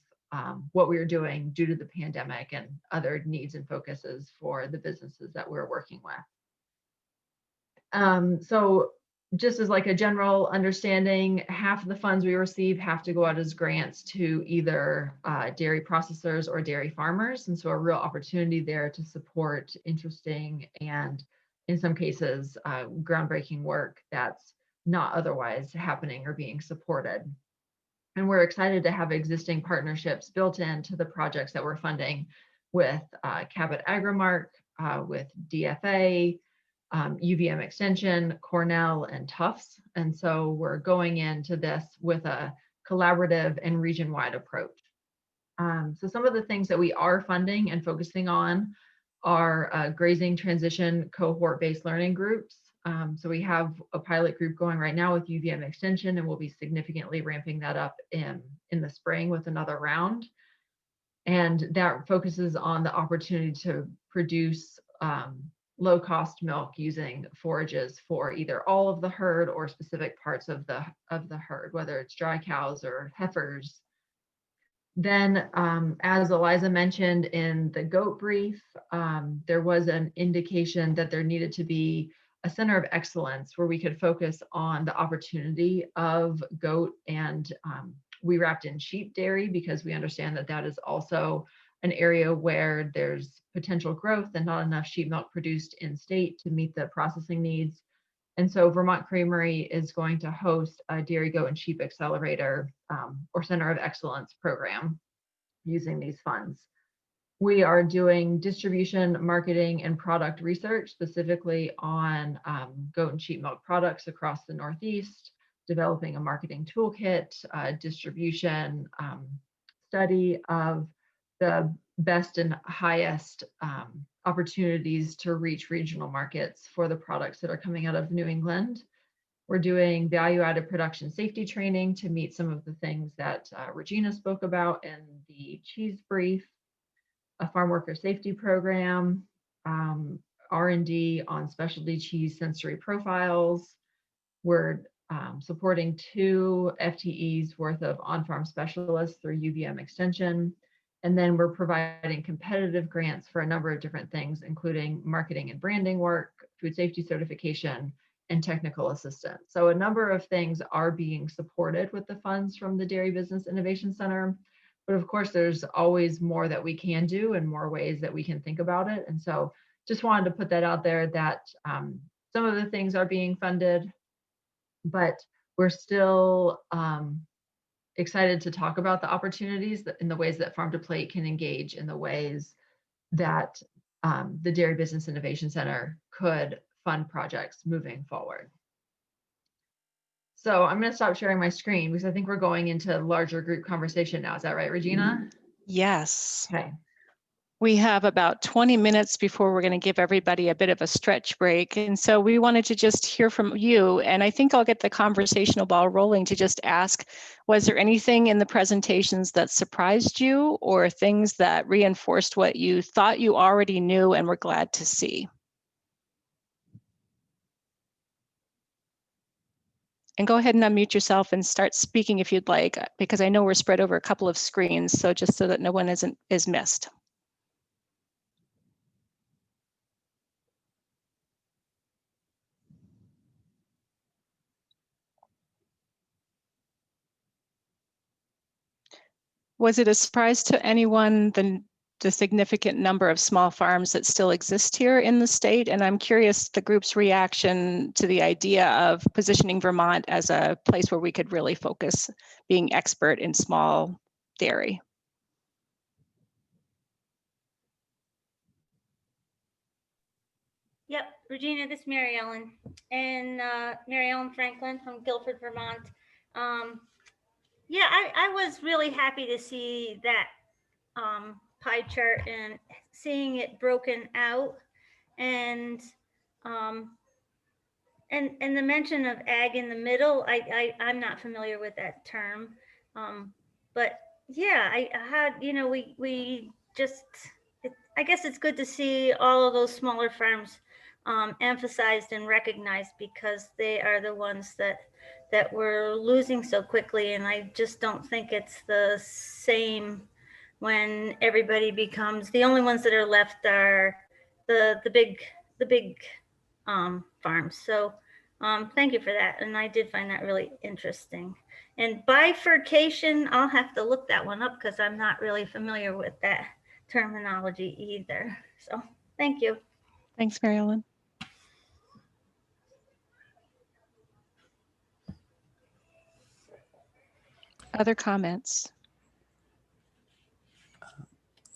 what we were doing due to the pandemic and other needs and focuses for the businesses that we're working with. So just as like a general understanding, half of the funds we receive have to go out as grants to either dairy processors or dairy farmers. And so a real opportunity there to support interesting and in some cases groundbreaking work that's not otherwise happening or being supported. And we're excited to have existing partnerships built into the projects that we're funding with Cabot Agrimark, with DFA, UVM Extension, Cornell, and Tufts. And so we're going into this with a collaborative and region-wide approach. So some of the things that we are funding and focusing on are grazing transition cohort-based learning groups. So we have a pilot group going right now with UVM Extension, and we'll be significantly ramping that up in the spring with another round. And that focuses on the opportunity to produce low-cost milk using forages for either all of the herd or specific parts of the herd, whether it's dry cows or heifers. Then, as Eliza mentioned in the goat brief, there was an indication that there needed to be a center of excellence where we could focus on the opportunity of goat and we wrapped in sheep dairy because we understand that that is also an area where there's potential growth and not enough sheep milk produced in state to meet the processing needs. And so Vermont Creamery is going to host a dairy, goat, and sheep accelerator or center of excellence program using these funds. We are doing distribution, marketing, and product research specifically on goat and sheep milk products across the Northeast, developing a marketing toolkit, distribution study of the best and highest opportunities to reach regional markets for the products that are coming out of New England. We're doing value-added production safety training to meet some of the things that Regina spoke about in the cheese brief, a farm worker safety program, R&D on specialty cheese sensory profiles. We're supporting 2 FTEs worth of on-farm specialists through UVM Extension. And then we're providing competitive grants for a number of different things, including marketing and branding work, food safety certification, and technical assistance. So a number of things are being supported with the funds from the Dairy Business Innovation Center. But of course, there's always more that we can do and more ways that we can think about it. And so just wanted to put that out there that some of the things are being funded, but we're still excited to talk about the opportunities in the ways that Farm to Plate can engage in the ways that the Dairy Business Innovation Center could fund projects moving forward. So I'm going to stop sharing my screen because I think we're going into larger group conversation now. Is that right, Regina? Yes. Okay. We have about 20 minutes before we're going to give everybody a bit of a stretch break. And so we wanted to just hear from you. And I think I'll get the conversational ball rolling to just ask, was there anything in the presentations that surprised you or things that reinforced what you thought you already knew and were glad to see? And go ahead and unmute yourself and start speaking if you'd like, because I know we're spread over a couple of screens, so just so that no one is missed. Was it a surprise to anyone the significant number of small farms that still exist here in the state? And I'm curious the group's reaction to the idea of positioning Vermont as a place where we could really focus being expert in small dairy. Yep, Regina, this is Mary Ellen, and Mary Ellen Franklin from Guilford, Vermont. Yeah, I was really happy to see that pie chart and seeing it broken out, and the mention of ag in the middle. I'm not familiar with that term, but yeah, I had, you know, we just, I guess it's good to see all of those smaller farms emphasized and recognized, because they are the ones that we're losing so quickly. And I just don't think it's the same when everybody becomes, the only ones that are left are the big farms. So thank you for that. And I did find that really interesting. And bifurcation, I'll have to look that one up because I'm not really familiar with that terminology either. So thank you. Thanks, Mary Ellen. Other comments?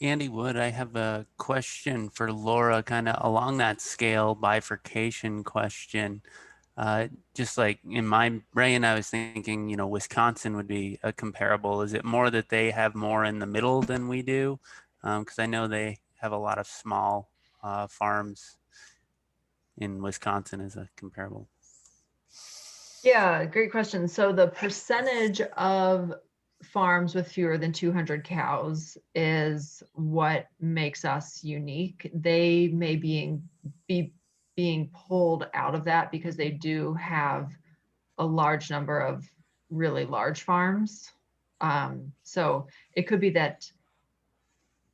Andy Wood, I have a question for Laura, kind of along that scale bifurcation question. Just like in my brain, I was thinking, you know, Wisconsin would be a comparable. Is it more that they have more in the middle than we do? Because I know they have a lot of small farms in Wisconsin as a comparable. Yeah, great question. So the percentage of farms with fewer than 200 cows is what makes us unique. They may be being pulled out of that because they do have a large number of really large farms. So it could be that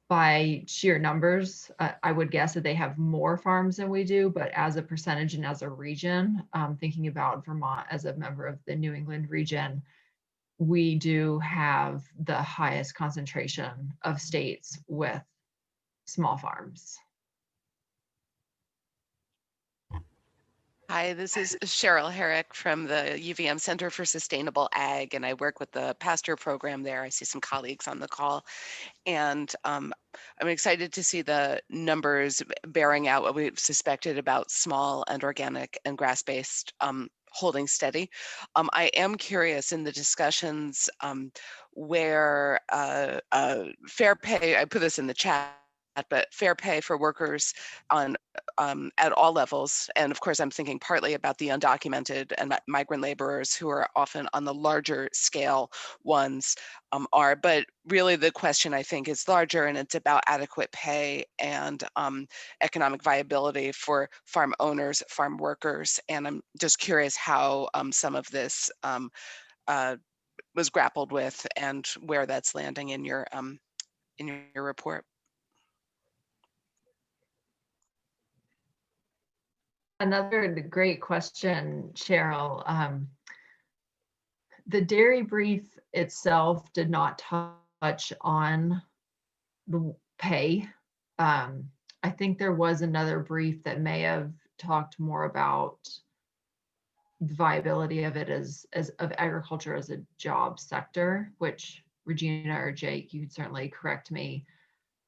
by sheer numbers, I would guess that they have more farms than we do, but as a percentage and as a region, thinking about Vermont as a member of the New England region, we do have the highest concentration of states with small farms. Hi, this is Cheryl Herrick from the UVM Center for Sustainable Ag, and I work with the pasture program there. I see some colleagues on the call, and I'm excited to see the numbers bearing out what we've suspected about small and organic and grass-based holding steady. I am curious in the discussions where fair pay, I put this in the chat, but fair pay for workers on at all levels. And of course, I'm thinking partly about the undocumented and migrant laborers who are often on the larger scale ones but really the question I think is larger, and it's about adequate pay and economic viability for farm owners, farm workers. And I'm just curious how some of this was grappled with and where that's landing in your report. Another great question, Cheryl. The dairy brief itself did not touch on the pay. I think there was another brief that may have talked more about the viability of it as of agriculture as a job sector, which Regina or Jake, you could certainly correct me.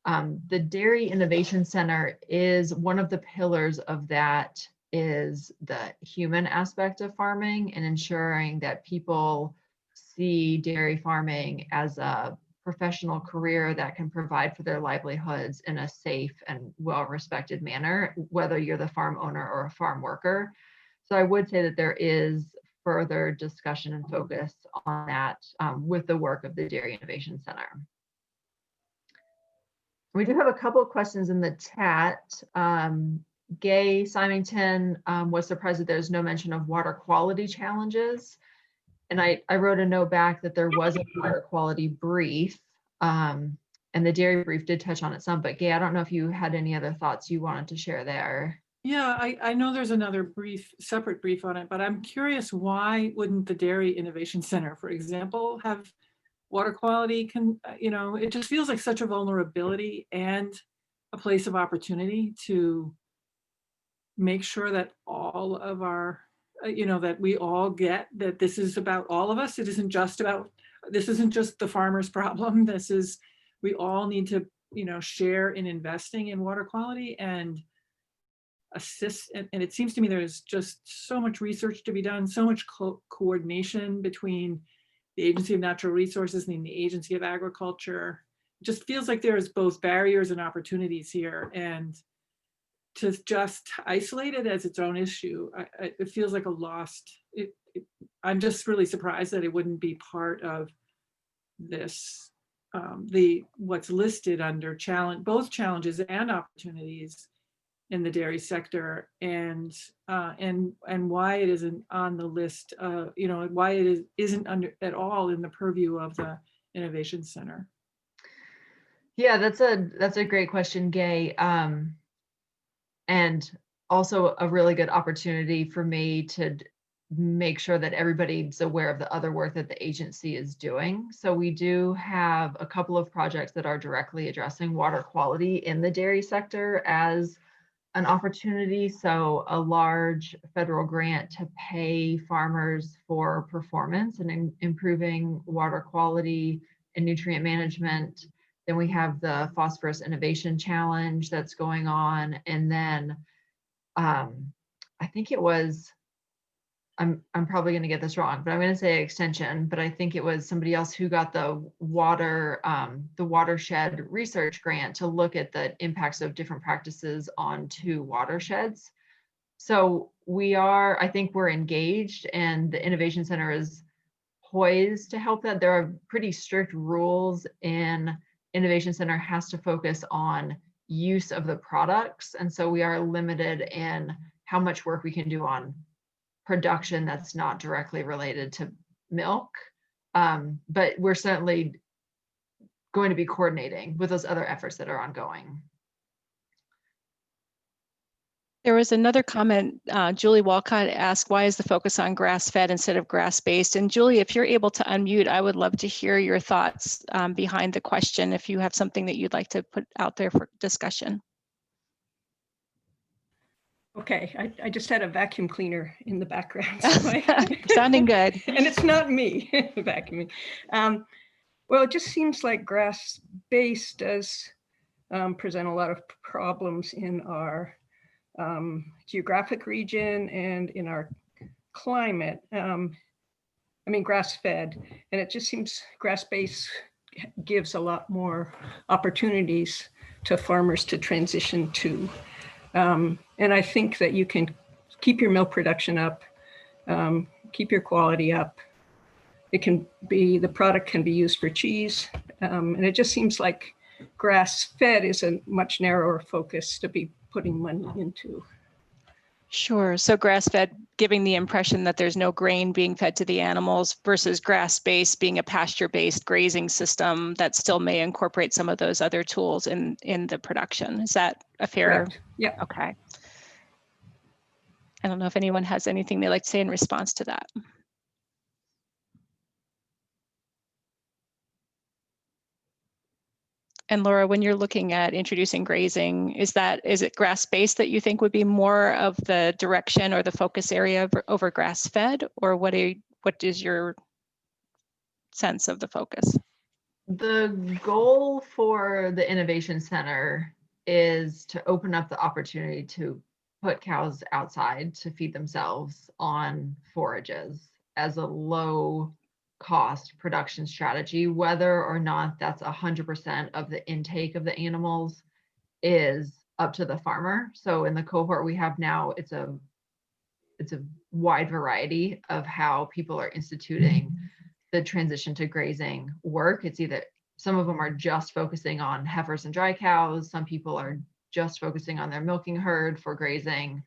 The Dairy Innovation Center is one of the pillars of that is the human aspect of farming and ensuring that people see dairy farming as a professional career that can provide for their livelihoods in a safe and well-respected manner, whether you're the farm owner or a farm worker. So I would say that there is further discussion and focus on that with the work of the Dairy Innovation Center. We do have a couple of questions in the chat. Gay Symington was surprised that there's no mention of water quality challenges. And I wrote a note back that there was a water quality brief, and the dairy brief did touch on it some, but Gay, I don't know if you had any other thoughts you wanted to share there. Yeah, I know there's another brief, separate brief on it, but I'm curious, why wouldn't the Dairy Innovation Center, for example, have water quality? It just feels like such a vulnerability and a place of opportunity to make sure that all of our, that we all get that this is about all of us. This isn't just the farmer's problem. We all need to, share in investing in water quality and assist. And it seems to me there's just so much research to be done, so much coordination between the Agency of Natural Resources and the Agency of Agriculture. It just feels like there's both barriers and opportunities here. And to just isolate it as its own issue, it feels like a lost, I'm just really surprised that it wouldn't be part of this, what's listed under both challenges and opportunities in the dairy sector, and why it isn't on the list, why it isn't under at all in the purview of the Innovation Center. Yeah, that's a great question, Gay. And also a really good opportunity for me to make sure that everybody's aware of the other work that the agency is doing. So we do have a couple of projects that are directly addressing water quality in the dairy sector as an opportunity. So a large federal grant to pay farmers for performance and improving water quality and nutrient management. Then we have the Phosphorus Innovation Challenge that's going on. And then I think it was, I'm probably going to get this wrong, but I'm going to say extension, but I think it was somebody else who got the watershed research grant to look at the impacts of different practices on 2 watersheds. So I think we're engaged, and the Innovation Center is poised to help that. There are pretty strict rules, and Innovation Center has to focus on use of the products. And so we are limited in how much work we can do on production that's not directly related to milk. But we're certainly going to be coordinating with those other efforts that are ongoing. There was another comment, Julie Walcott asked, why is the focus on grass-fed instead of grass-based? And Julie, if you're able to unmute, I would love to hear your thoughts behind the question, if you have something that you'd like to put out there for discussion. Okay, I just had a vacuum cleaner in the background. So Sounding good. And it's not me vacuuming. Well, it just seems like grass-based does present a lot of problems in our geographic region and in our climate. I mean, grass-fed, and it just seems grass-based gives a lot more opportunities to farmers to transition to. And I think that you can keep your milk production up, keep your quality up. The product can be used for cheese. And it just seems like grass-fed is a much narrower focus to be putting money into. Sure. So grass-fed giving the impression that there's no grain being fed to the animals versus grass-based being a pasture-based grazing system that still may incorporate some of those other tools in the production. Is that a fair? Correct. Yeah. Okay. I don't know if anyone has anything they'd like to say in response to that. And Laura, when you're looking at introducing grazing, is it grass-based that you think would be more of the direction or the focus area over grass-fed, or what is your sense of the focus? The goal for the Innovation Center is to open up the opportunity to put cows outside to feed themselves on forages as a low cost production strategy. Whether or not that's 100% of the intake of the animals is up to the farmer. So in the cohort we have now, it's a wide variety of how people are instituting the transition to grazing work. It's either some of them are just focusing on heifers and dry cows. Some people are just focusing on their milking herd for grazing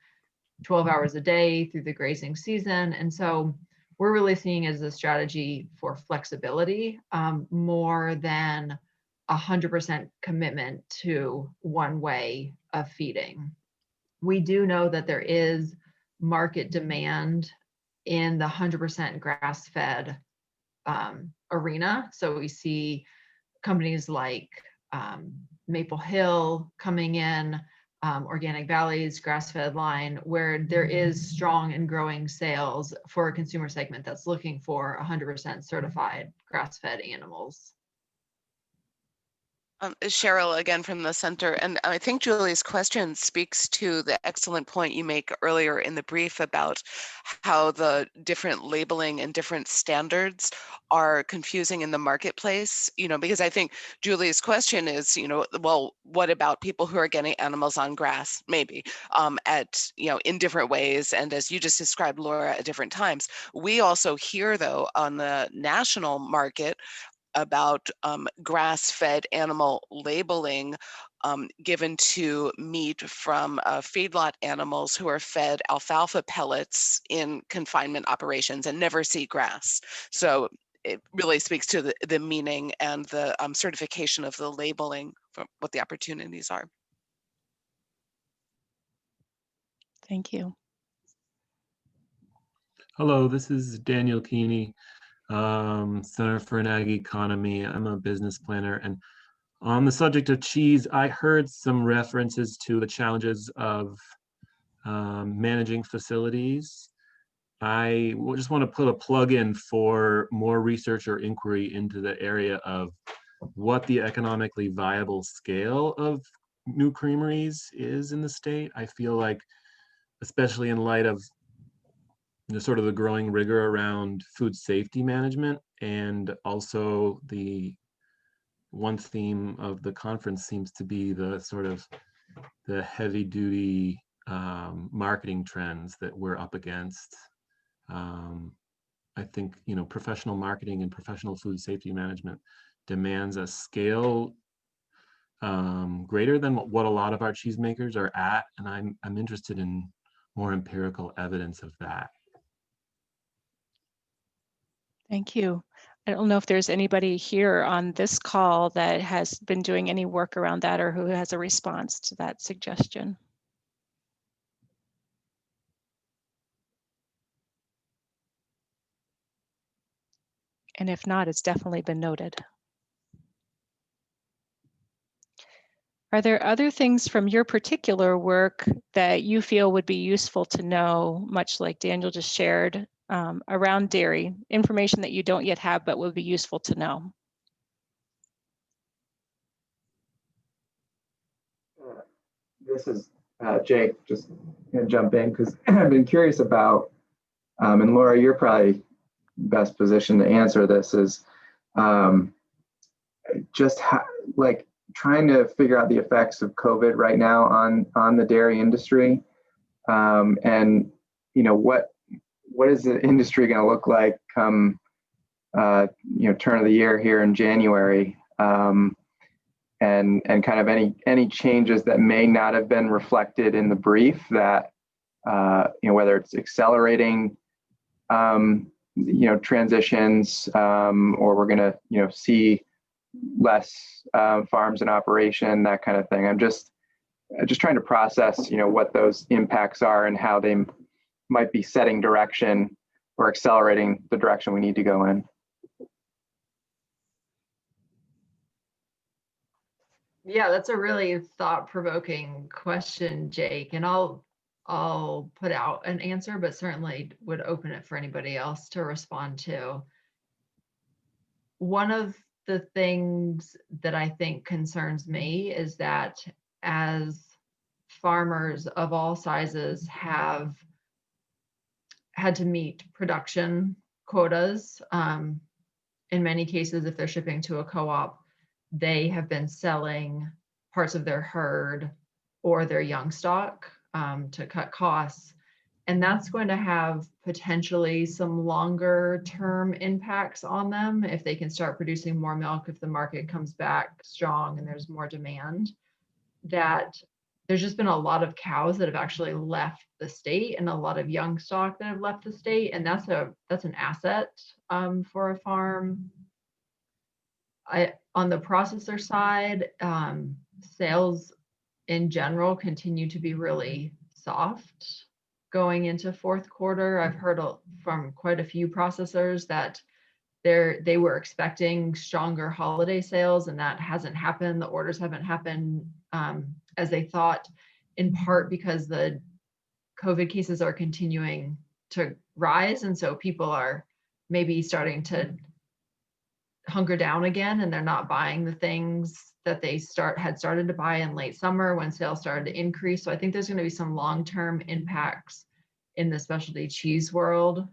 12 hours a day through the grazing season. And so we're really seeing as a strategy for flexibility more than 100% commitment to one way of feeding. We do know that there is market demand in the 100% grass-fed arena. So we see companies like Maple Hill coming in, Organic Valley's grass-fed line, where there is strong and growing sales for a consumer segment that's looking for 100% certified grass-fed animals. Cheryl again from the center, and I think Julie's question speaks to the excellent point you make earlier in the brief about how the different labeling and different standards are confusing in the marketplace, because I think Julie's question is, well, what about people who are getting animals on grass, maybe in different ways, and as you just described, Laura, at different times. We also hear, though, on the national market about grass-fed animal labeling given to meat from feedlot animals who are fed alfalfa pellets in confinement operations and never see grass. So it really speaks to the meaning and the certification of the labeling for what the opportunities are. Thank you. Hello, this is Daniel Keeney, Center for an Ag Economy. I'm a business planner, and on the subject of cheese, I heard some references to the challenges of managing facilities. I just want to put a plug in for more research or inquiry into the area of what the economically viable scale of new creameries is in the state. I feel like, especially in light of sort of the growing rigor around food safety management, and also the one theme of the conference seems to be the sort of the heavy duty marketing trends that we're up against. I think, professional marketing and professional food safety management demands a scale greater than what a lot of our cheesemakers are at, and I'm interested in more empirical evidence of that. Thank you. I don't know if there's anybody here on this call that has been doing any work around that or who has a response to that suggestion. And if not, it's definitely been noted. Are there other things from your particular work that you feel would be useful to know, much like Daniel just shared, around dairy, information that you don't yet have but would be useful to know? This is Jake, just gonna jump in because I've been curious about, and Laura, you're probably best positioned to answer this, is just like trying to figure out the effects of COVID right now on the dairy industry, and what is the industry going to look like come turn of the year here in January, and kind of any changes that may not have been reflected in the brief that whether it's accelerating transitions, or we're going to see less farms in operation, that kind of thing. I'm just trying to process what those impacts are and how they might be setting direction or accelerating the direction we need to go in. Yeah, that's a really thought-provoking question, Jake, and I'll put out an answer, but certainly would open it for anybody else to respond to. One of the things that I think concerns me is that as farmers of all sizes have had to meet production quotas, in many cases, if they're shipping to a co-op, they have been selling parts of their herd or their young stock to cut costs. And that's going to have potentially some longer term impacts on them if they can start producing more milk, if the market comes back strong and there's more demand, that there's just been a lot of cows that have actually left the state and a lot of young stock that have left the state. And that's an asset for a farm. On the processor side, sales in general continue to be really soft going into fourth quarter. I've heard from quite a few processors that they were expecting stronger holiday sales, and that hasn't happened. The orders haven't happened as they thought, in part because the COVID cases are continuing to rise, and so people are maybe starting to hunker down again, and they're not buying the things that they had started to buy in late summer when sales started to increase. So I think there's going to be some long-term impacts in the specialty cheese world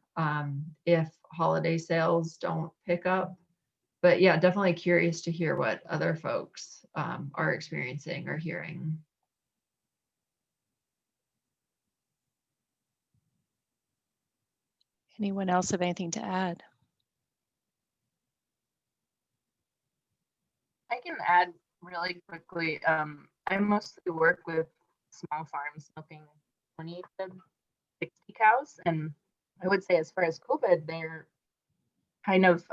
if holiday sales don't pick up. But yeah, definitely curious to hear what other folks are experiencing or hearing. Anyone else have anything to add? I can add really quickly. I mostly work with small farms milking 20 to 60 cows. And I would say as far as COVID, they're kind of,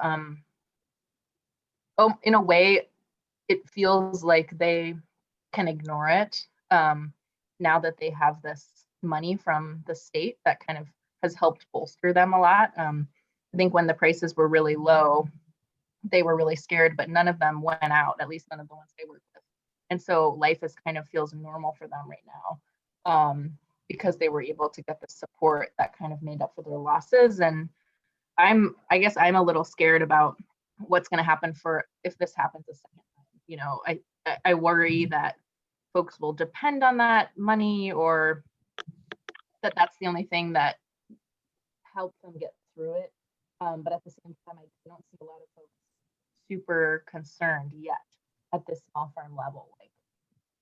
in a way, it feels like they can ignore it now that they have this money from the state that kind of has helped bolster them a lot. I think when the prices were really low, they were really scared, but none of them went out, at least none of the ones they worked with. And so life is kind of feels normal for them right now because they were able to get the support that kind of made up for their losses. And I guess I'm a little scared about what's going to happen if this happens a second time. You know, I worry that folks will depend on that money, or that's the only thing that helps them get through it. But at the same time, I don't see a lot of folks super concerned yet at this small farm level. Like,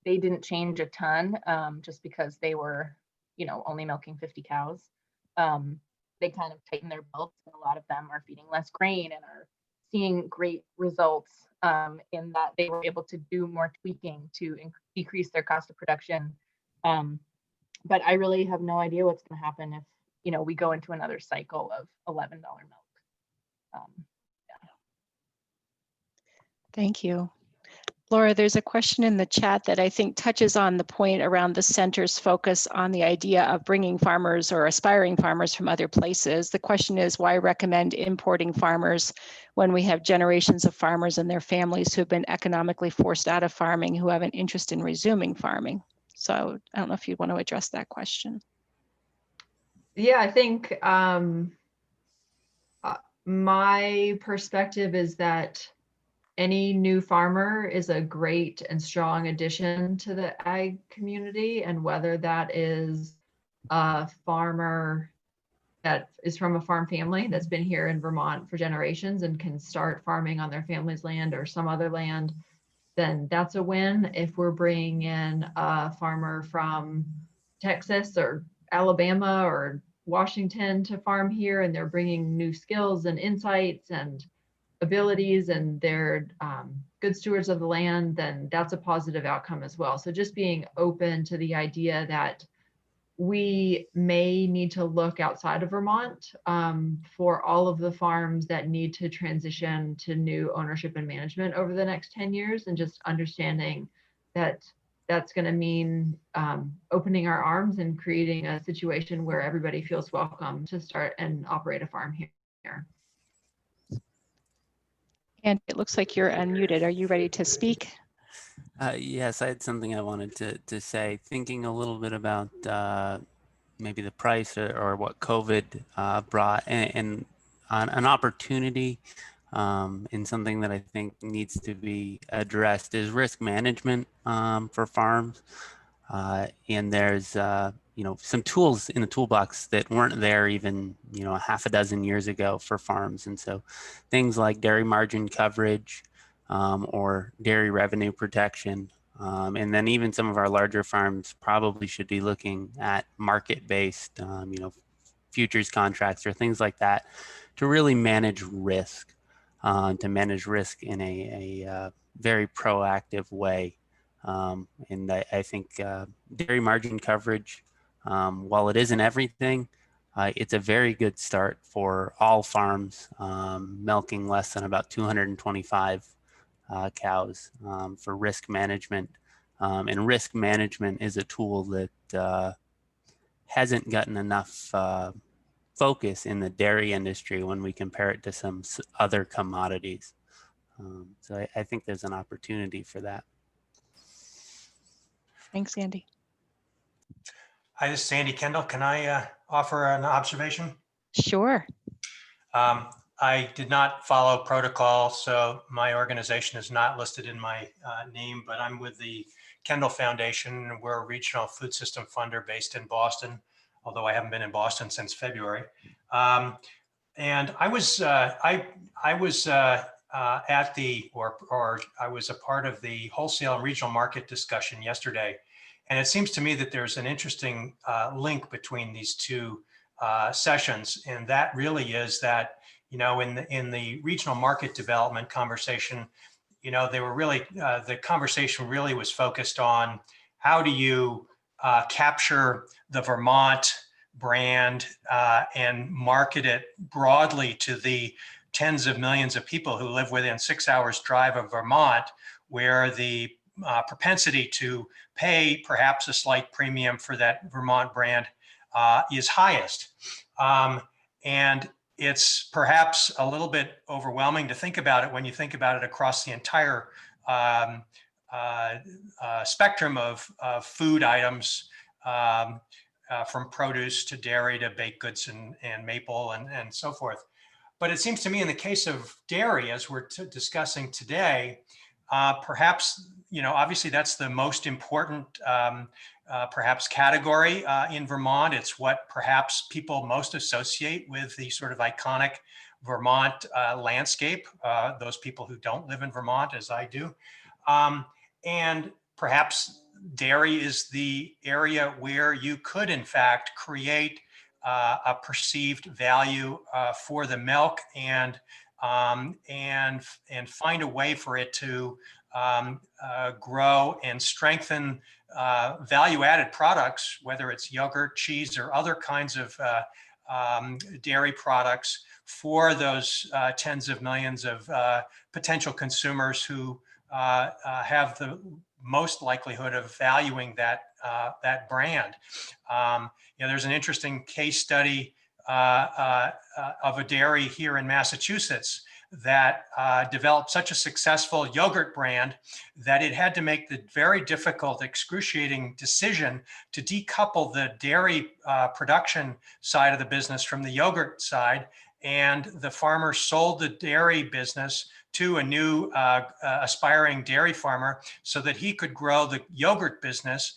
they didn't change a ton just because they were, only milking 50 cows. They kind of tightened their belts, and a lot of them are feeding less grain and are seeing great results in that they were able to do more tweaking to decrease their cost of production. But I really have no idea what's going to happen if, we go into another cycle of $11 milk. Thank you. Laura, there's a question in the chat that I think touches on the point around the center's focus on the idea of bringing farmers or aspiring farmers from other places. The question is, why recommend importing farmers when we have generations of farmers and their families who have been economically forced out of farming who have an interest in resuming farming? So I don't know if you want to address that question. Yeah, I think my perspective is that any new farmer is a great and strong addition to the ag community, and whether that is a farmer that is from a farm family that's been here in Vermont for generations and can start farming on their family's land or some other land, then that's a win. If we're bringing in a farmer from Texas or Alabama or Washington to farm here, and they're bringing new skills and insights and abilities, and they're good stewards of the land, then that's a positive outcome as well. So just being open to the idea that we may need to look outside of Vermont for all of the farms that need to transition to new ownership and management over the next 10 years, and just understanding that that's going to mean opening our arms and creating a situation where everybody feels welcome to start and operate a farm here. And it looks like you're unmuted. Are you ready to speak? Yes, I had something I wanted to say. Thinking a little bit about maybe the price or what COVID brought, and an opportunity and something that I think needs to be addressed is risk management for farms. And there's some tools in the toolbox that weren't there even a half a dozen years ago for farms. And so things like dairy margin coverage or dairy revenue protection, and then even some of our larger farms probably should be looking at market-based futures contracts or things like that to really manage risk, in a very proactive way. And I think dairy margin coverage, while it isn't everything, it's a very good start for all farms milking less than about 225 cows for risk management. And risk management is a tool that hasn't gotten enough focus in the dairy industry when we compare it to some other commodities. So I think there's an opportunity for that. Thanks, Andy. Hi, this is Andy Kendall. Can I offer an observation? Sure. I did not follow protocol, so my organization is not listed in my name, but I'm with the Kendall Foundation. We're a regional food system funder based in Boston, although I haven't been in Boston since February. And I was at the, or I was a part of the wholesale and regional market discussion yesterday. And it seems to me that there's an interesting link between these two sessions. And that really is that, you know, in the regional market development conversation, you know, they were really, the conversation really was focused on how do you capture the Vermont brand and market it broadly to the tens of millions of people who live within 6 hours drive of Vermont, where the propensity to pay perhaps a slight premium for that Vermont brand is highest. And it's perhaps a little bit overwhelming to think about it when you think about it across the entire spectrum of food items, from produce to dairy to baked goods and maple and so forth. But it seems to me in the case of dairy, as we're discussing today, perhaps, you know, obviously that's the most important perhaps category in Vermont. It's what perhaps people most associate with the sort of iconic Vermont landscape, those people who don't live in Vermont as I do. And perhaps dairy is the area where you could in fact create a perceived value for the milk and find a way for it to grow and strengthen value-added products, whether it's yogurt, cheese, or other kinds of dairy products for those tens of millions of potential consumers who have the most likelihood of valuing that that brand. You know, there's an interesting case study of a dairy here in Massachusetts that developed such a successful yogurt brand that it had to make the very difficult, excruciating decision to decouple the dairy production side of the business from the yogurt side. And the farmer sold the dairy business to a new aspiring dairy farmer so that he could grow the yogurt business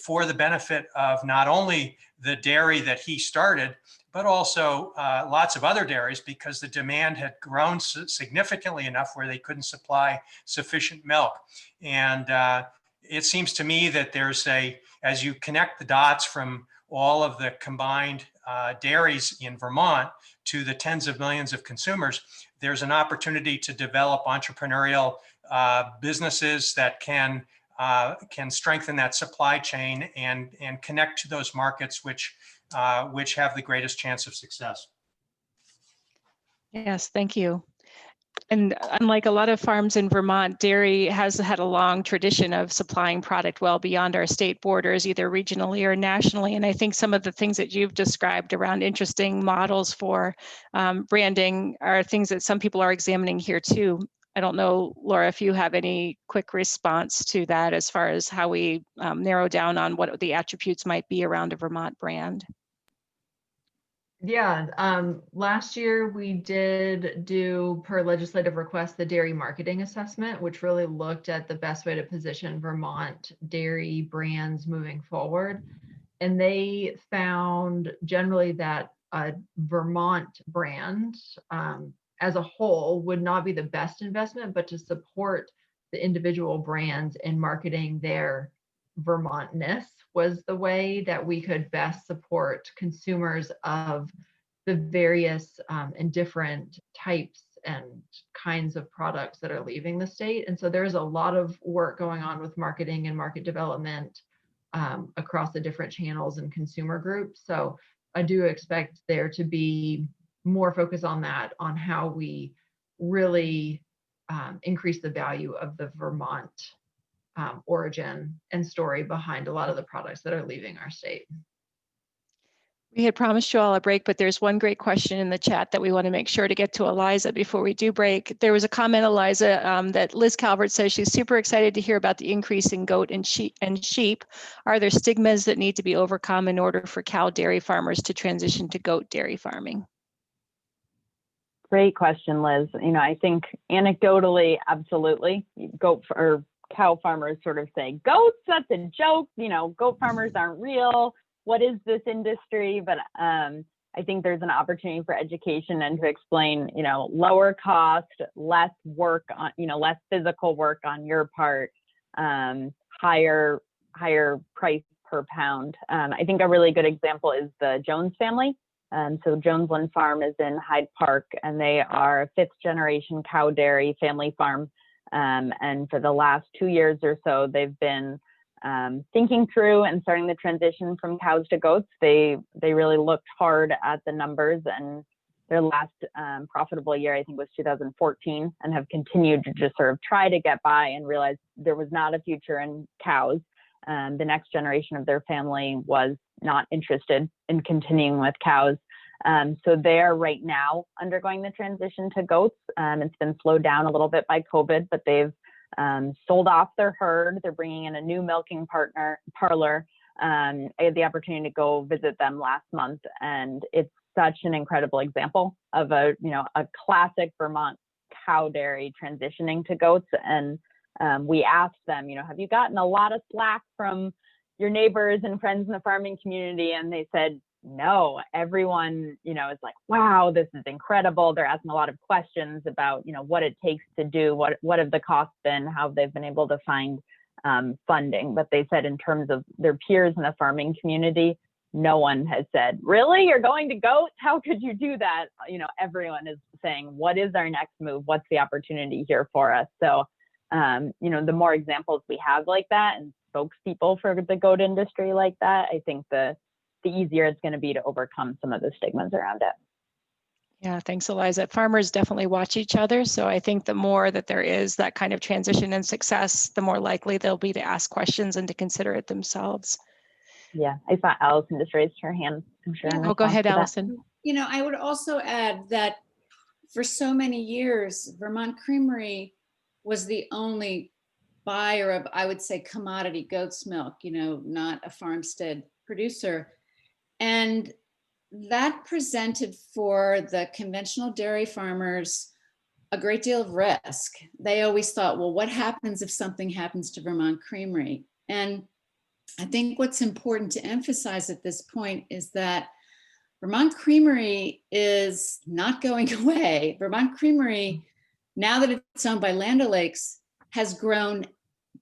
for the benefit of not only the dairy that he started, but also lots of other dairies, because the demand had grown significantly enough where they couldn't supply sufficient milk. And it seems to me that there's as you connect the dots from all of the combined dairies in Vermont to the tens of millions of consumers, there's an opportunity to develop entrepreneurial businesses that can strengthen that supply chain and connect to those markets which have the greatest chance of success. Yes, thank you. And unlike a lot of farms in Vermont, dairy has had a long tradition of supplying product well beyond our state borders, either regionally or nationally. And I think some of the things that you've described around interesting models for branding are things that some people are examining here too. I don't know, Laura, if you have any quick response to that as far as how we narrow down on what the attributes might be around a Vermont brand. Yeah, last year we did do, per legislative request, the dairy marketing assessment, which really looked at the best way to position Vermont dairy brands moving forward. And they found generally that a Vermont brand as a whole would not be the best investment, but to support the individual brands in marketing their Vermontness was the way that we could best support consumers of the various and different types and kinds of products that are leaving the state. And so there's a lot of work going on with marketing and market development across the different channels and consumer groups. So I do expect there to be more focus on that, on how we really increase the value of the Vermont origin and story behind a lot of the products that are leaving our state. We had promised you all a break, but there's one great question in the chat that we want to make sure to get to Eliza before we do break. There was a comment, Eliza, that Liz Calvert says she's super excited to hear about the increase in goat and sheep. Are there stigmas that need to be overcome in order for cow dairy farmers to transition to goat dairy farming? Great question, Liz. You know, I think anecdotally, absolutely, goat or cow farmers sort of say, goats, that's a joke. You know, goat farmers aren't real. What is this industry? But I think there's an opportunity for education and to explain, you know, lower cost, less work on, you know, less physical work on your part, higher price per pound. I think a really good example is the Jones family. So Jonesland Farm is in Hyde Park, and they are a 5th generation cow dairy family farm. And for the last 2 years or so, they've been thinking through and starting the transition from cows to goats. They really looked hard at the numbers, and their last profitable year, I think, was 2014, and have continued to just sort of try to get by and realize there was not a future in cows. The next generation of their family was not interested in continuing with cows. So they're right now undergoing the transition to goats. It's been slowed down a little bit by COVID, but they've sold off their herd. They're bringing in a new milking parlor. I had the opportunity to go visit them last month, and it's such an incredible example of a classic Vermont cow dairy transitioning to goats. And we asked them, have you gotten a lot of slack from your neighbors and friends in the farming community? And they said, no, everyone, is like, wow, this is incredible. They're asking a lot of questions about, what it takes to do, what have the costs been, how they've been able to find funding. But they said in terms of their peers in the farming community, no one has said, really, you're going to goats? How could you do that? Everyone is saying, what is our next move? What's the opportunity here for us? So, the more examples we have like that and spokespeople for the goat industry like that, I think the easier it's going to be to overcome some of the stigmas around it. Yeah, thanks, Eliza. Farmers definitely watch each other. So I think the more that there is that kind of transition and success, the more likely they'll be to ask questions and to consider it themselves. Yeah, I saw Allison just raised her hand. I'm sure. Oh, go ahead, Allison. I would also add that for so many years, Vermont Creamery was the only buyer of, I would say, commodity goat's milk, not a farmstead producer. And that presented for the conventional dairy farmers a great deal of risk. They always thought, well, what happens if something happens to Vermont Creamery? And I think what's important to emphasize at this point is that Vermont Creamery is not going away. Vermont Creamery, now that it's owned by Land O'Lakes, has grown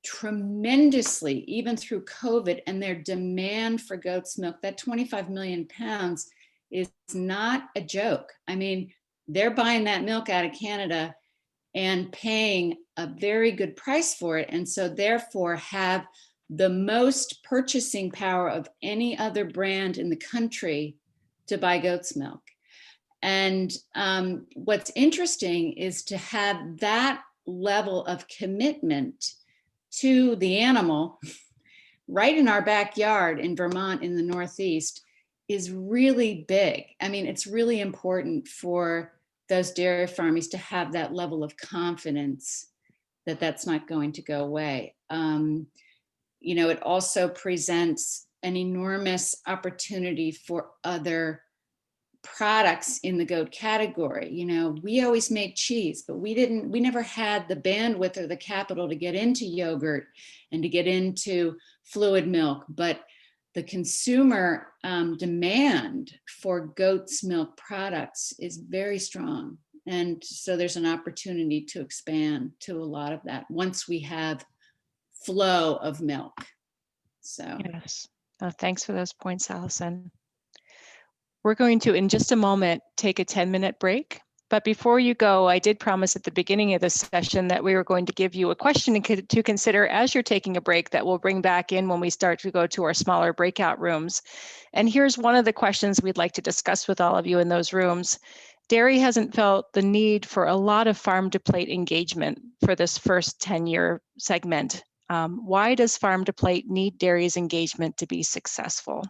tremendously, even through COVID, and their demand for goat's milk, that 25 million pounds, is not a joke. I mean, they're buying that milk out of Canada and paying a very good price for it. And so therefore have the most purchasing power of any other brand in the country to buy goat's milk. And what's interesting is to have that level of commitment to the animal right in our backyard in Vermont in the Northeast is really big. I mean, it's really important for those dairy farmers to have that level of confidence that that's not going to go away. It also presents an enormous opportunity for other products in the goat category. We always made cheese, but we never had the bandwidth or the capital to get into yogurt and to get into fluid milk. But the consumer demand for goat's milk products is very strong. And so there's an opportunity to expand to a lot of that once we have flow of milk. So yes, thanks for those points, Allison. We're going to, in just a moment, take a 10-minute break. But before you go, I did promise at the beginning of this session that we were going to give you a question to consider as you're taking a break that we'll bring back in when we start to go to our smaller breakout rooms. And here's one of the questions we'd like to discuss with all of you in those rooms. Dairy hasn't felt the need for a lot of farm to plate engagement for this first 10-year segment. Why does farm to plate need dairy's engagement to be successful?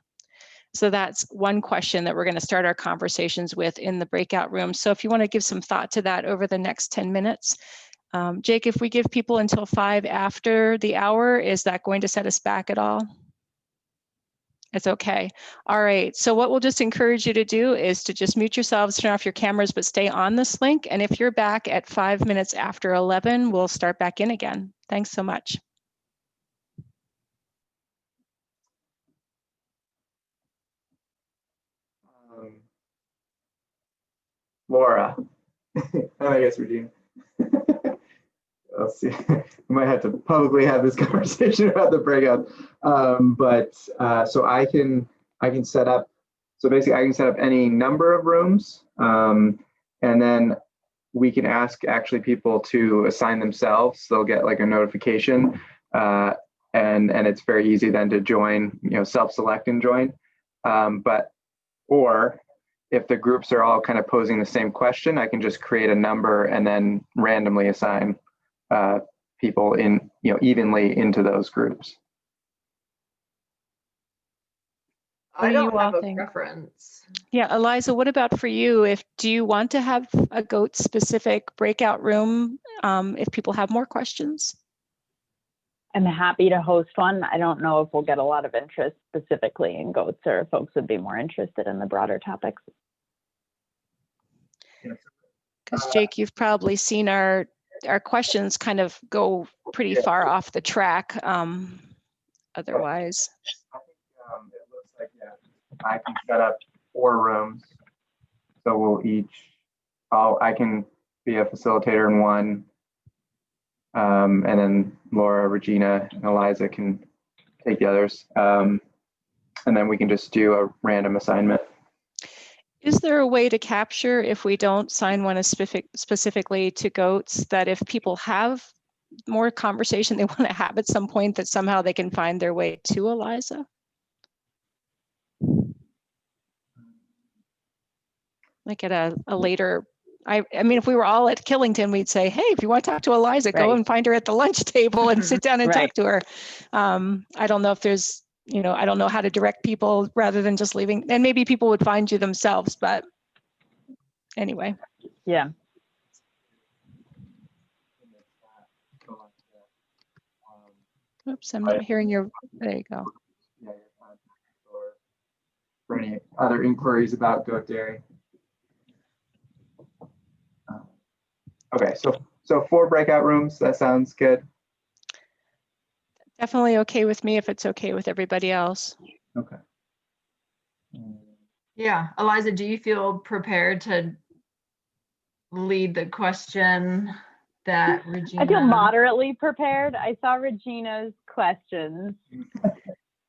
So that's one question that we're going to start our conversations with in the breakout room. So if you want to give some thought to that over the next 10 minutes. Jake, if we give people until 5 after the hour, is that going to set us back at all? It's okay. All right. So what we'll just encourage you to do is to just mute yourselves, turn off your cameras, but stay on this link. And if you're back at 5 minutes after 11, we'll start back in again. Thanks so much. Laura, I guess Regina. Let's see. We might have to publicly have this conversation about the breakout. So I can set up. So basically, I can set up any number of rooms, and then we can ask actually people to assign themselves. They'll get like a notification, and it's very easy then to join. Self-select and join. Or if the groups are all kind of posing the same question, I can just create a number and then randomly assign people in, evenly into those groups. I don't have a preference. Yeah, Eliza, what about for you? Do you want to have a goat specific breakout room if people have more questions? I'm happy to host one. I don't know if we'll get a lot of interest specifically in goats, or if folks would be more interested in the broader topics. Because Jake, you've probably seen our questions kind of go pretty far off the track otherwise. I think it looks like, I can set up 4 rooms. So we'll I can be a facilitator in one. And then Laura, Regina, and Eliza can take the others. And then we can just do a random assignment. Is there a way to capture, if we don't sign one as specifically to goats, that if people have more conversation they want to have at some point, that somehow they can find their way to Eliza? Like at a later, I mean, if we were all at Killington, we'd say, hey, if you want to talk to Eliza, go and find her at the lunch table and sit down and talk to her. I don't know if there's, I don't know how to direct people rather than just leaving, and maybe people would find you themselves, but anyway. Yeah. Oops, I'm not hearing your, there you go. Yeah, for any other inquiries about goat dairy. Okay, so 4 breakout rooms, that sounds good. Definitely okay with me if it's okay with everybody else. Okay. Yeah, Eliza, do you feel prepared to lead the question that Regina? I feel moderately prepared. I saw Regina's questions.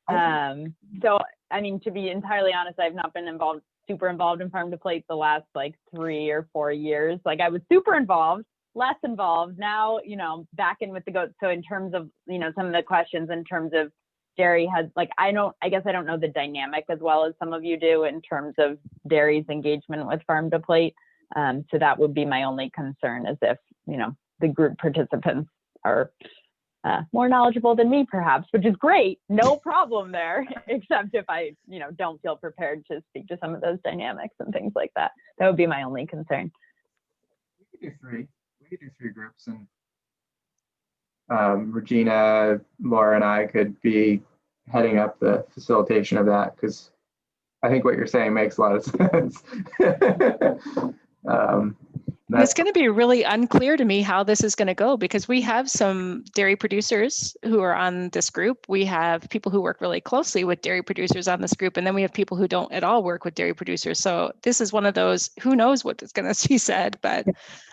So, I mean, to be entirely honest, I've not been super involved in farm to plate the last like 3 or 4 years. Like I was super involved, less involved now, back in with the goats. So in terms of, some of the questions in terms of dairy has like, I guess I don't know the dynamic as well as some of you do in terms of dairy's engagement with farm to plate. So that would be my only concern, is if, the group participants are more knowledgeable than me, perhaps, which is great. No problem there, except if I, don't feel prepared to speak to some of those dynamics and things like that. That would be my only concern. We could do 3. We could do 3 groups, and Regina, Laura, and I could be heading up the facilitation of that, because I think what you're saying makes a lot of sense. It's going to be really unclear to me how this is going to go, because we have some dairy producers who are on this group. We have people who work really closely with dairy producers on this group, and then we have people who don't at all work with dairy producers. So this is one of those, who knows what is going to be said, but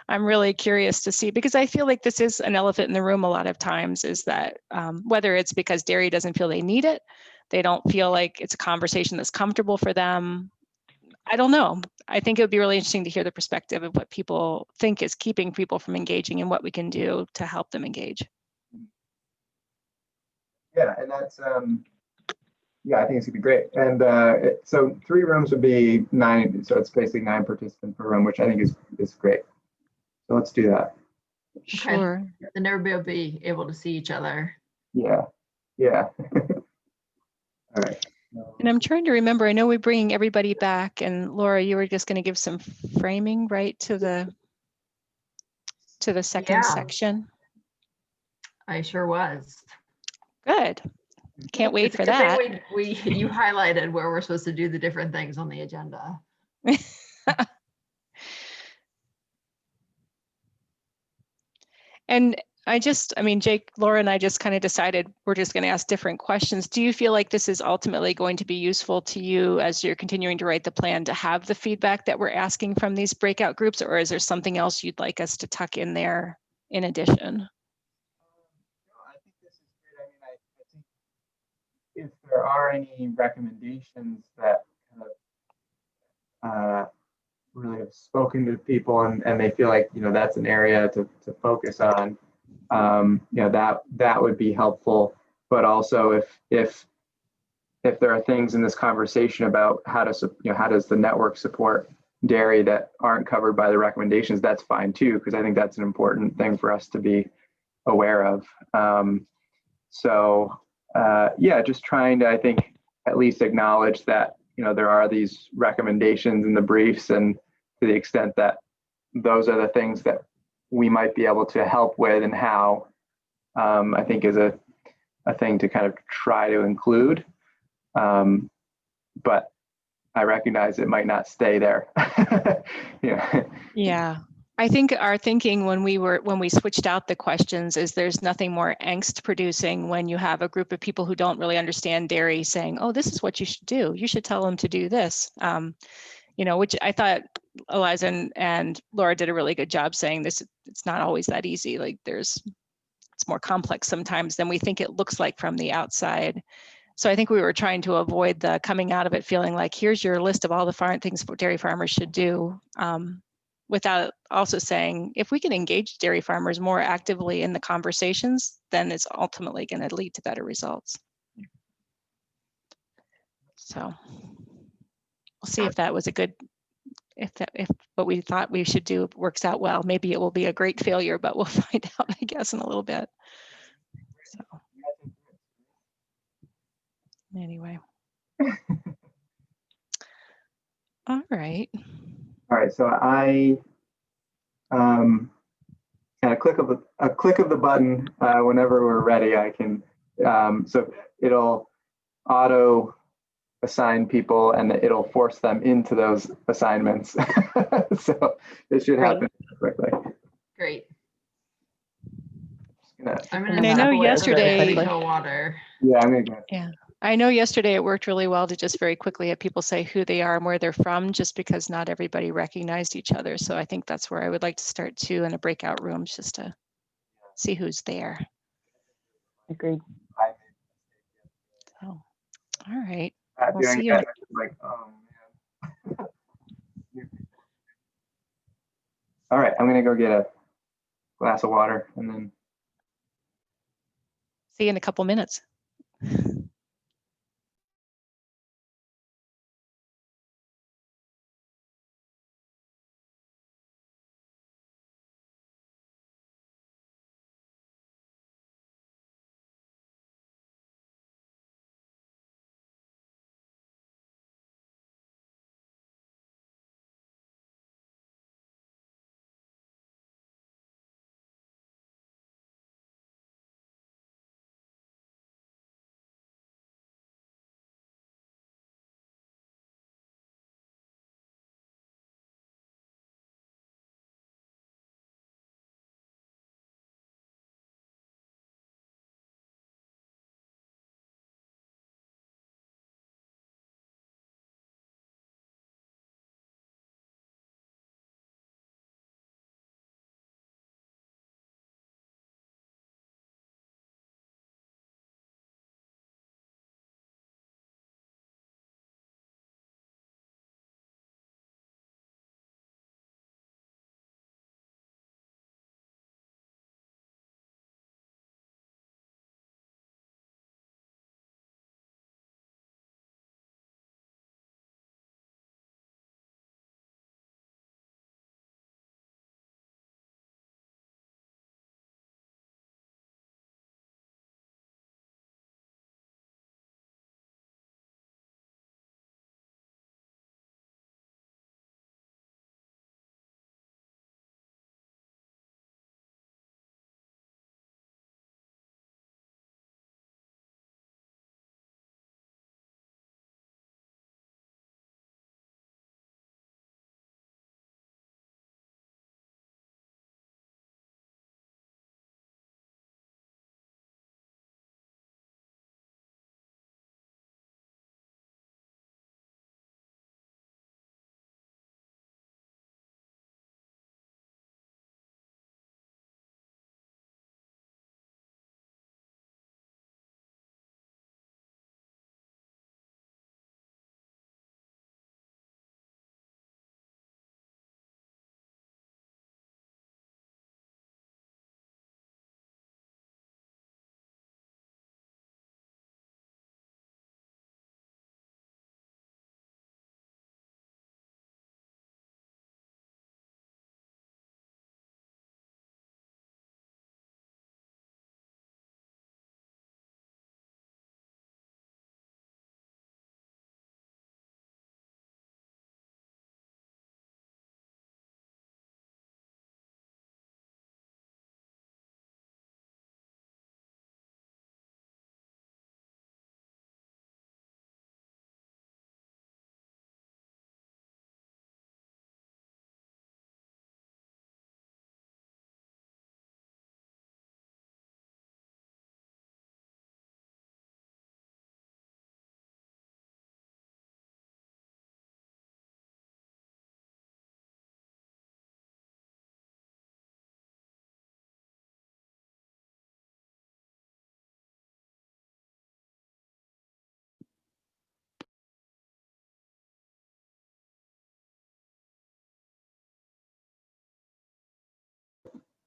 I'm really curious to see, because I feel like this is an elephant in the room a lot of times, is that whether it's because dairy doesn't feel they need it, they don't feel like it's a conversation that's comfortable for them. I don't know. I think it would be really interesting to hear the perspective of what people think is keeping people from engaging and what we can do to help them engage. Yeah, and that's yeah, I think it's gonna be great. And so 3 rooms would be 9, so it's basically 9 participants per room, which I think is great. So let's do that. Sure. Then everybody will be able to see each other. Yeah, yeah. All right. And I'm trying to remember, I know we're bringing everybody back, and Laura, you were just going to give some framing, right, to the second Yeah. section. I sure was. Good. Can't wait It's a for good that. thing you highlighted where we're supposed to do the different things on the agenda. And I mean, Jake, Laura and I just kind of decided we're just going to ask different questions. Do you feel like this is ultimately going to be useful to you as you're continuing to write the plan to have the feedback that we're asking from these breakout groups, or is there something else you'd like us to tuck in there in addition? I think this is great. I mean, I think if there are any recommendations that kind of really have spoken to people and they feel like, that's an area to focus on, that would be helpful. But also if there are things in this conversation about how does the network support dairy that aren't covered by the recommendations, that's fine too, because I think that's an important thing for us to be aware of. Yeah, just trying to, I think, at least acknowledge that, there are these recommendations in the briefs, and to the extent that those are the things that we might be able to help with and how, I think is a thing to kind of try to include. But I recognize it might not stay there. Yeah. Yeah. I think our thinking when we switched out the questions is there's nothing more angst producing when you have a group of people who don't really understand dairy saying, oh, this is what you should do. You should tell them to do this. Which I thought Eliza and Laura did a really good job saying this. It's not always that easy. Like it's more complex sometimes than we think it looks like from the outside. So I think we were trying to avoid the coming out of it feeling like, here's your list of all the things dairy farmers should do, without also saying, if we can engage dairy farmers more actively in the conversations, then it's ultimately going to lead to better results. So we'll see if that was a good, if what we thought we should do works out well. Maybe it will be a great failure, but we'll find out, I guess, in a little bit. So anyway. All right. All right. So I and a click of the button whenever we're ready. I can so it'll auto assign people and it'll force them into those assignments. So it should happen quickly. Great. I'm gonna and I know yesterday. Water. Yeah, I'm gonna go. Yeah. I know yesterday it worked really well to just very quickly have people say who they are and where they're from, just because not everybody recognized each other. So I think that's where I would like to start too, in a breakout rooms, just to see who's there. Agreed. So, all right. We'll Doing see you. that, like, oh man. All right, I'm gonna go get a glass of water and then See you in a couple minutes.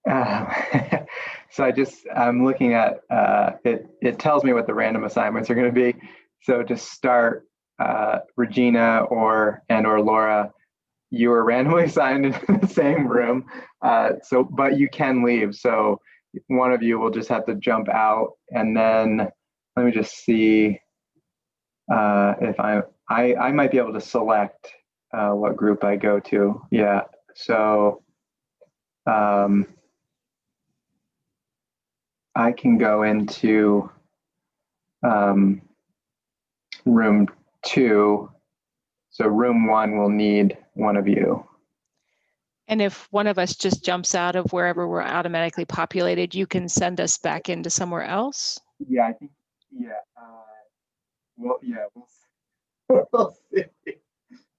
So I'm looking at it tells me what the random assignments are going to be. So to start, Regina or Laura, you were randomly assigned in the same room. But you can leave. So one of you will just have to jump out, and then let me just see if I might be able to select what group I go to. Yeah. So I can go into room 2. So room 1 will need one of you. And if one of us just jumps out of wherever we're automatically populated, you can send us back into somewhere else? Yeah, I think, yeah. We'll see.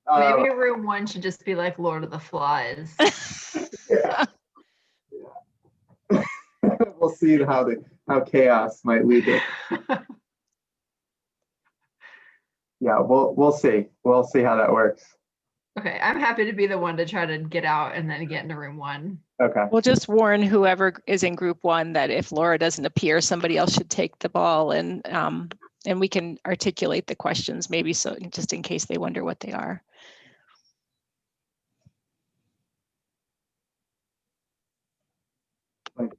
Maybe room 1 should just be like Lord of the Flies. Yeah. We'll see how chaos might lead it. Yeah, we'll see. We'll see how that works. Okay, I'm happy to be the one to try to get out and then get into room 1. Okay. We'll just warn whoever is in group 1 that if Laura doesn't appear, somebody else should take the ball, and we can articulate the questions maybe, so just in case they wonder what they are. Like,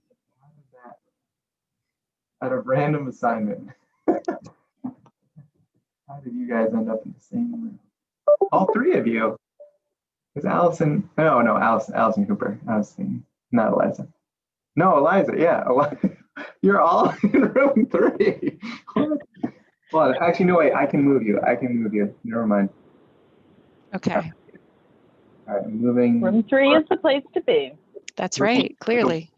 out of random assignment. How did you guys end up in the same room? All 3 of you. Is Allison? No, Allison Cooper. I was thinking, not Eliza. No, Eliza. Yeah, you're all in room 3. Well, actually, no, wait. I can move you. Never mind. Okay. All right, I'm moving. Room 3 is the place to be. That's right, clearly.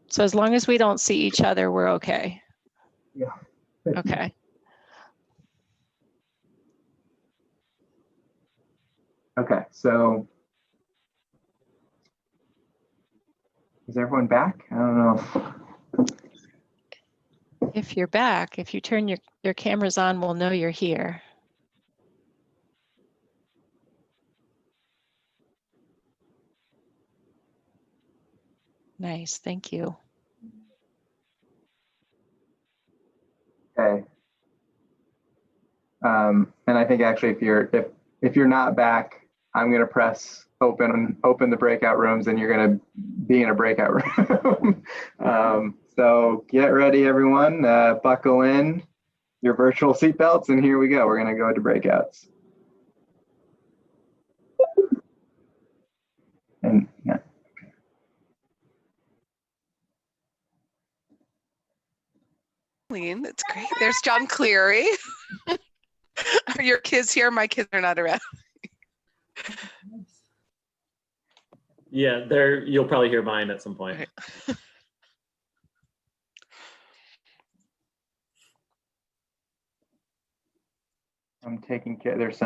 So as long as we don't see each other, we're okay. Yeah. Okay. Okay, so is everyone back? I don't know. If you're back, if you turn your cameras on, we'll know you're here. Nice, thank you. Okay. And I think actually if you're not back, I'm gonna press open the breakout rooms, and you're gonna be in a breakout room. So get ready, everyone. Buckle in your virtual seatbelts, and here we go. We're gonna go to breakouts. And yeah. It's great. There's John Cleary. Are your kids here? My kids are not around. Yeah, you'll probably hear mine at some point. Right. I'm taking care. It's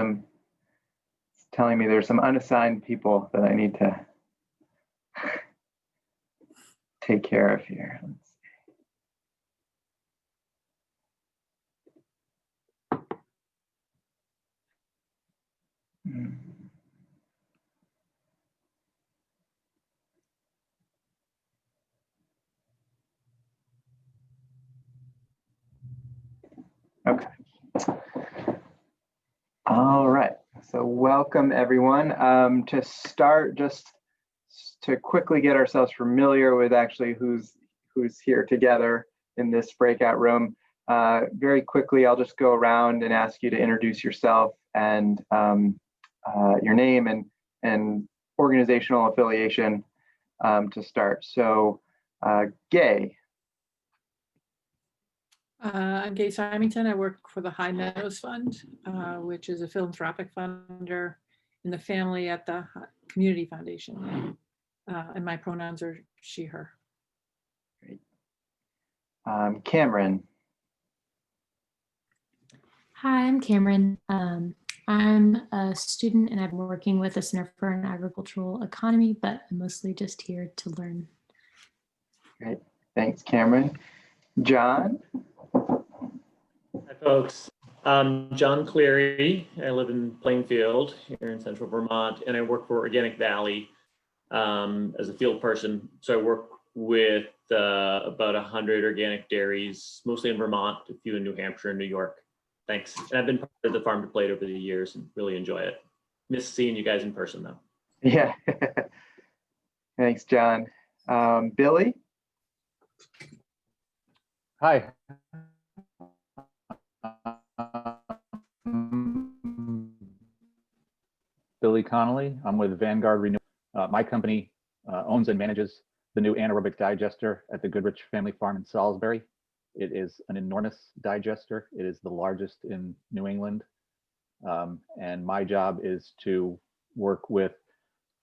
telling me there's some unassigned people that I need to take care of here. Let's see. Okay. All right. So welcome, everyone. To start, just to quickly get ourselves familiar with actually who's here together in this breakout room. Very quickly, I'll just go around and ask you to introduce yourself and your name and organizational affiliation to start. So, Gay. I'm Gay Symington. I work for the High Meadows Fund, which is a philanthropic funder in the family at the Community Foundation. And my pronouns are she, her. Great. Cameron. Hi, I'm Cameron. I'm a student and I'm working with the Center for an Agricultural Economy, but I'm mostly just here to learn. Great. Thanks, Cameron. John. Hi, folks. I'm John Cleary. I live in Plainfield here in central Vermont, and I work for Organic Valley, as a field person. So I work with about 100 organic dairies, mostly in Vermont, a few in New Hampshire and New York. Thanks. And I've been part of the Farm to Plate over the years and really enjoy it. Miss seeing you guys in person though. Yeah. Thanks, John. Billy? Hi. Billy Connolly. I'm with Vanguard Renew. My company owns and manages the new anaerobic digester at the Goodrich family farm in Salisbury. It is an enormous digester. It is the largest in New England. And my job is to work with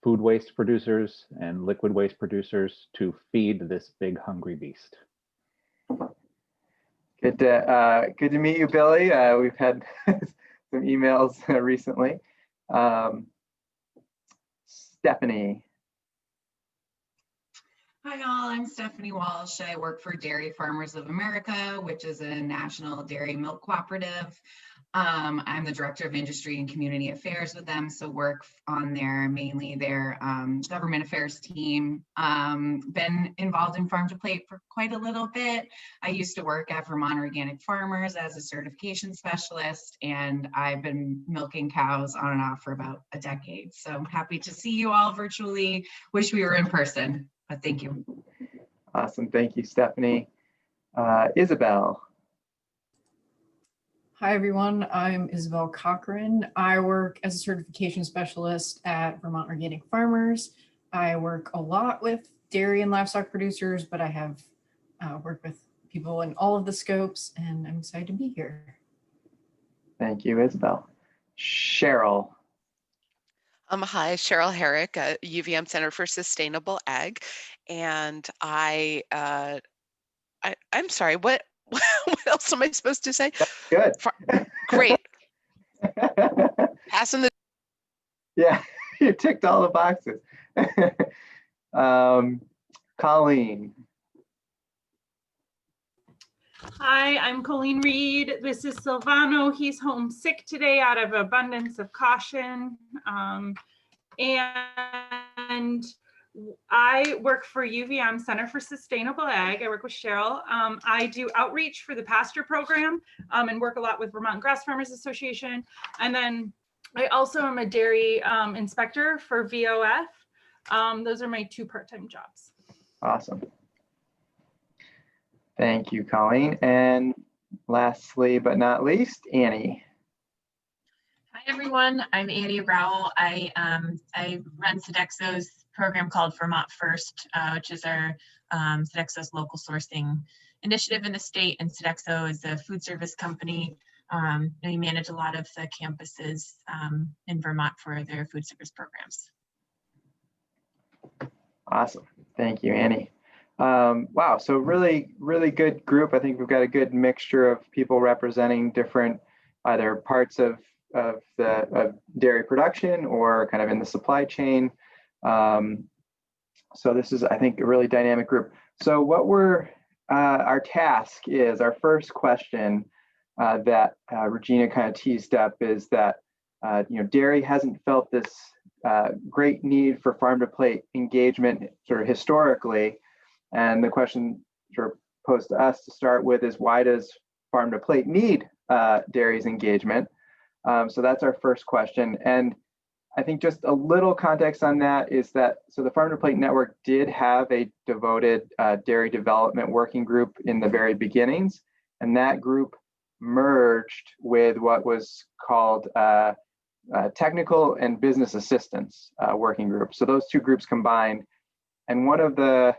food waste producers and liquid waste producers to feed this big hungry beast. Good to meet you, Billy. We've had some emails recently. Stephanie. Hi all, I'm Stephanie Walsh. I work for Dairy Farmers of America, which is a national dairy milk cooperative. I'm the Director of Industry and Community Affairs with them, so work on mainly their government affairs team. Been involved in Farm to Plate for quite a little bit. I used to work at Vermont Organic Farmers as a certification specialist, and I've been milking cows on and off for about a decade. So I'm happy to see you all virtually. Wish we were in person, but thank you. Awesome, thank you, Stephanie. Isabel. Hi, everyone. I'm Isabel Cochran. I work as a certification specialist at Vermont Organic Farmers. I work a lot with dairy and livestock producers, but I have worked with people in all of the scopes, and I'm excited to be here. Thank you, Isabel. Cheryl. Hi, Cheryl Herrick at UVM Center for Sustainable Ag. And I'm sorry, what else am I supposed to say? Good. Great. Passing the. Yeah, you ticked all the boxes. Colleen. Hi, I'm Colleen Reed. This is Silvano. He's homesick today out of abundance of caution. And I work for UVM Center for Sustainable Ag. I work with Cheryl. I do outreach for the pasture program and work a lot with Vermont Grass Farmers Association. And then I also am a dairy inspector for VOF. Those are my 2 part-time jobs. Awesome. Thank you, Colleen. And lastly, but not least, Annie. Hi, everyone. I'm Annie Rowell. I run Sodexo's program called Vermont First, which is our Sodexo's local sourcing initiative in the state. And Sodexo is a food service company. And we manage a lot of the campuses in Vermont for their food service programs. Awesome. Thank you, Annie. Wow, so really good group. I think we've got a good mixture of people representing different either parts of dairy production or kind of in the supply chain. So this is, I think, a really dynamic group. So what our task is, our first question that Regina kind of teased up is that, dairy hasn't felt this great need for farm to plate engagement sort of historically. And the question sort of posed to us to start with is, why does farm to plate need dairy's engagement? So that's our first question. And I think just a little context on that is that, so the Farm to Plate Network did have a devoted dairy development working group in the very beginnings. And that group merged with what was called technical and business assistance working group. So those 2 groups combined. And one of the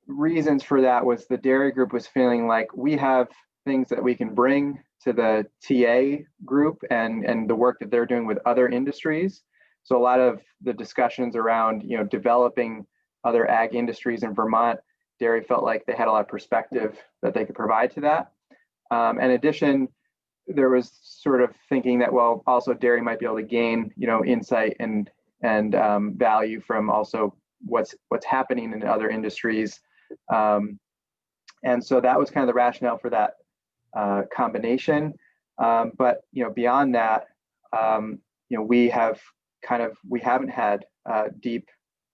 reasons for that was the dairy group was feeling like we have things that we can bring to the TA group and the work that they're doing with other industries. So a lot of the discussions around, developing other ag industries in Vermont, dairy felt like they had a lot of perspective that they could provide to that. In addition, there was sort of thinking that, well, also dairy might be able to gain, insight and value from also what's happening in other industries. And so that was kind of the rationale for that combination. But beyond that, we haven't had deep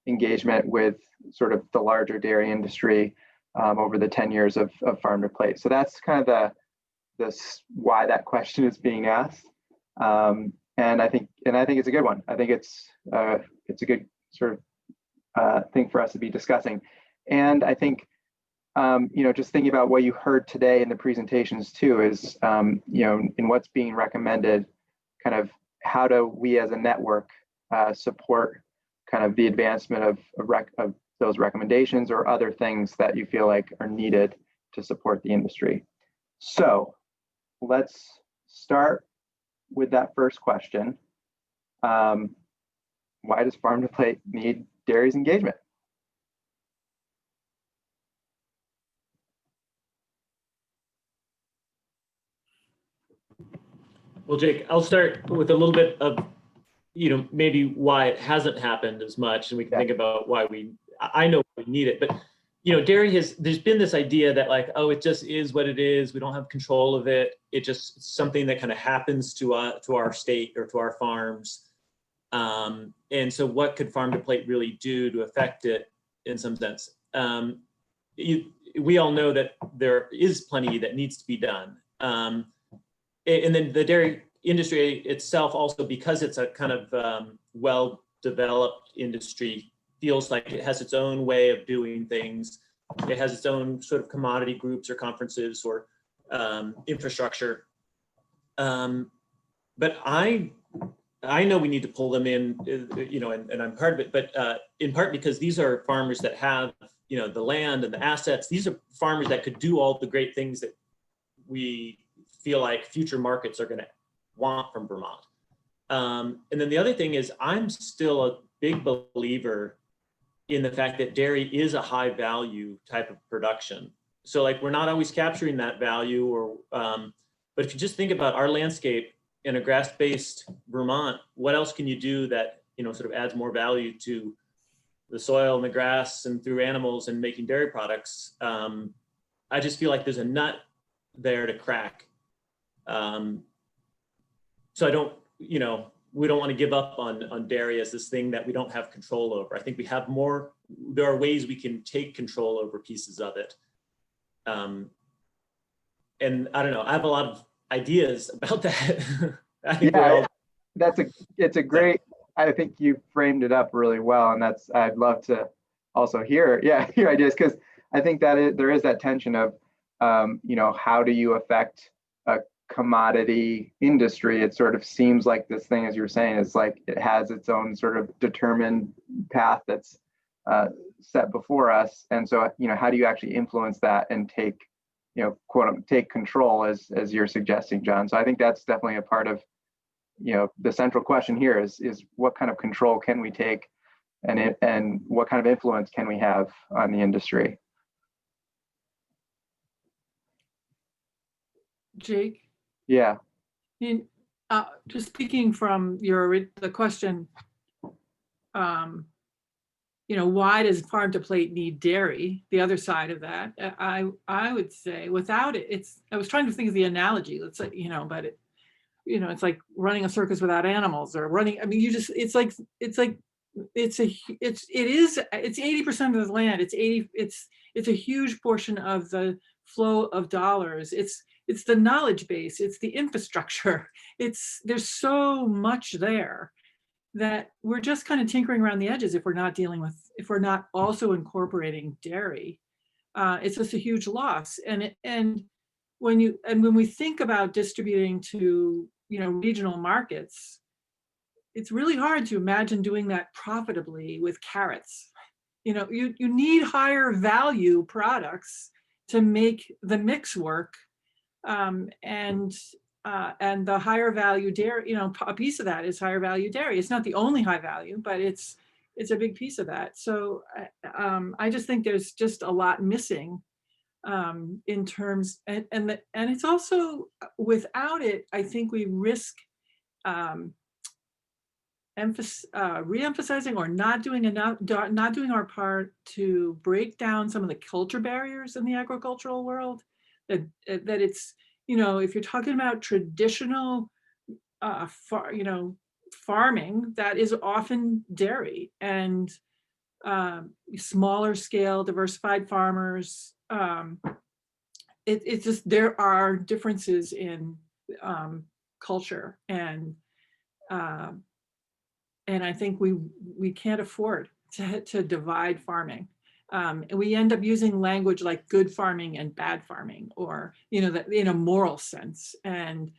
engagement with sort of the larger dairy industry over the 10 years of Farm to Plate. So that's kind of why that question is being asked. And I think it's a good one. I think it's a good sort of thing for us to be discussing. And I think, just thinking about what you heard today in the presentations too is, in what's being recommended, kind of how do we as a network support kind of the advancement of those recommendations or other things that you feel like are needed to support the industry. So let's start with that first question. Why does Farm to Plate need dairy's engagement? Well, Jake, I'll start with a little bit of, maybe why it hasn't happened as much, and we can think about why I know we need it, but dairy there's been this idea that like, oh, it just is what it is. We don't have control of it. It's something that kind of happens to our state or to our farms. And so what could Farm to Plate really do to affect it in some sense? We all know that there is plenty that needs to be done. And then the dairy industry itself also, because it's a kind of well-developed industry, feels like it has its own way of doing things. It has its own sort of commodity groups or conferences or infrastructure. But I know we need to pull them in, and I'm part of it, but in part because these are farmers that have, the land and the assets. These are farmers that could do all the great things that we feel like future markets are going to want from Vermont. And then the other thing is, I'm still a big believer in the fact that dairy is a high value type of production. So like, we're not always capturing that value, or but if you just think about our landscape in a grass-based Vermont, what else can you do that sort of adds more value to the soil and the grass and through animals and making dairy products? I just feel like there's a nut there to crack. So I don't, we don't want to give up on dairy as this thing that we don't have control over. I think we have there are ways we can take control over pieces of it. And I don't know, I have a lot of ideas about that. It's a great, I think you framed it up really well. And I'd love to also hear ideas, because I think that there is that tension of, how do you affect a commodity industry? It sort of seems like this thing, as you were saying, is like it has its own sort of determined path that's set before us. And so, how do you actually influence that and take, take control, as you're suggesting, John? So I think that's definitely a part of, the central question here is what kind of control can we take, and what kind of influence can we have on the industry? Jake? Yeah. Just speaking from the question, why does Farm to Plate need dairy? The other side of that, I would say without it, I was trying to think of the analogy. Let's say, but it's like running a circus without animals, or running. I mean, it's 80% of the land. It's a huge portion of the flow of dollars. It's the knowledge base, it's the infrastructure. There's so much there that we're just kind of tinkering around the edges if we're not also incorporating dairy. It's just a huge loss. And when we think about distributing to regional markets, it's really hard to imagine doing that profitably with carrots. You need higher value products to make the mix work. And the higher value dairy, a piece of that is higher value dairy. It's not the only high value, but it's a big piece of that. So I just think there's just a lot missing in terms, and it's also, without it, I think we risk re-emphasizing or not doing our part to break down some of the culture barriers in the agricultural world. That it's, if you're talking about traditional farming, that is often dairy, and smaller scale, diversified farmers. It's just, there are differences in culture, and I think we can't afford to divide farming. And we end up using language like good farming and bad farming, or, that in a moral sense. And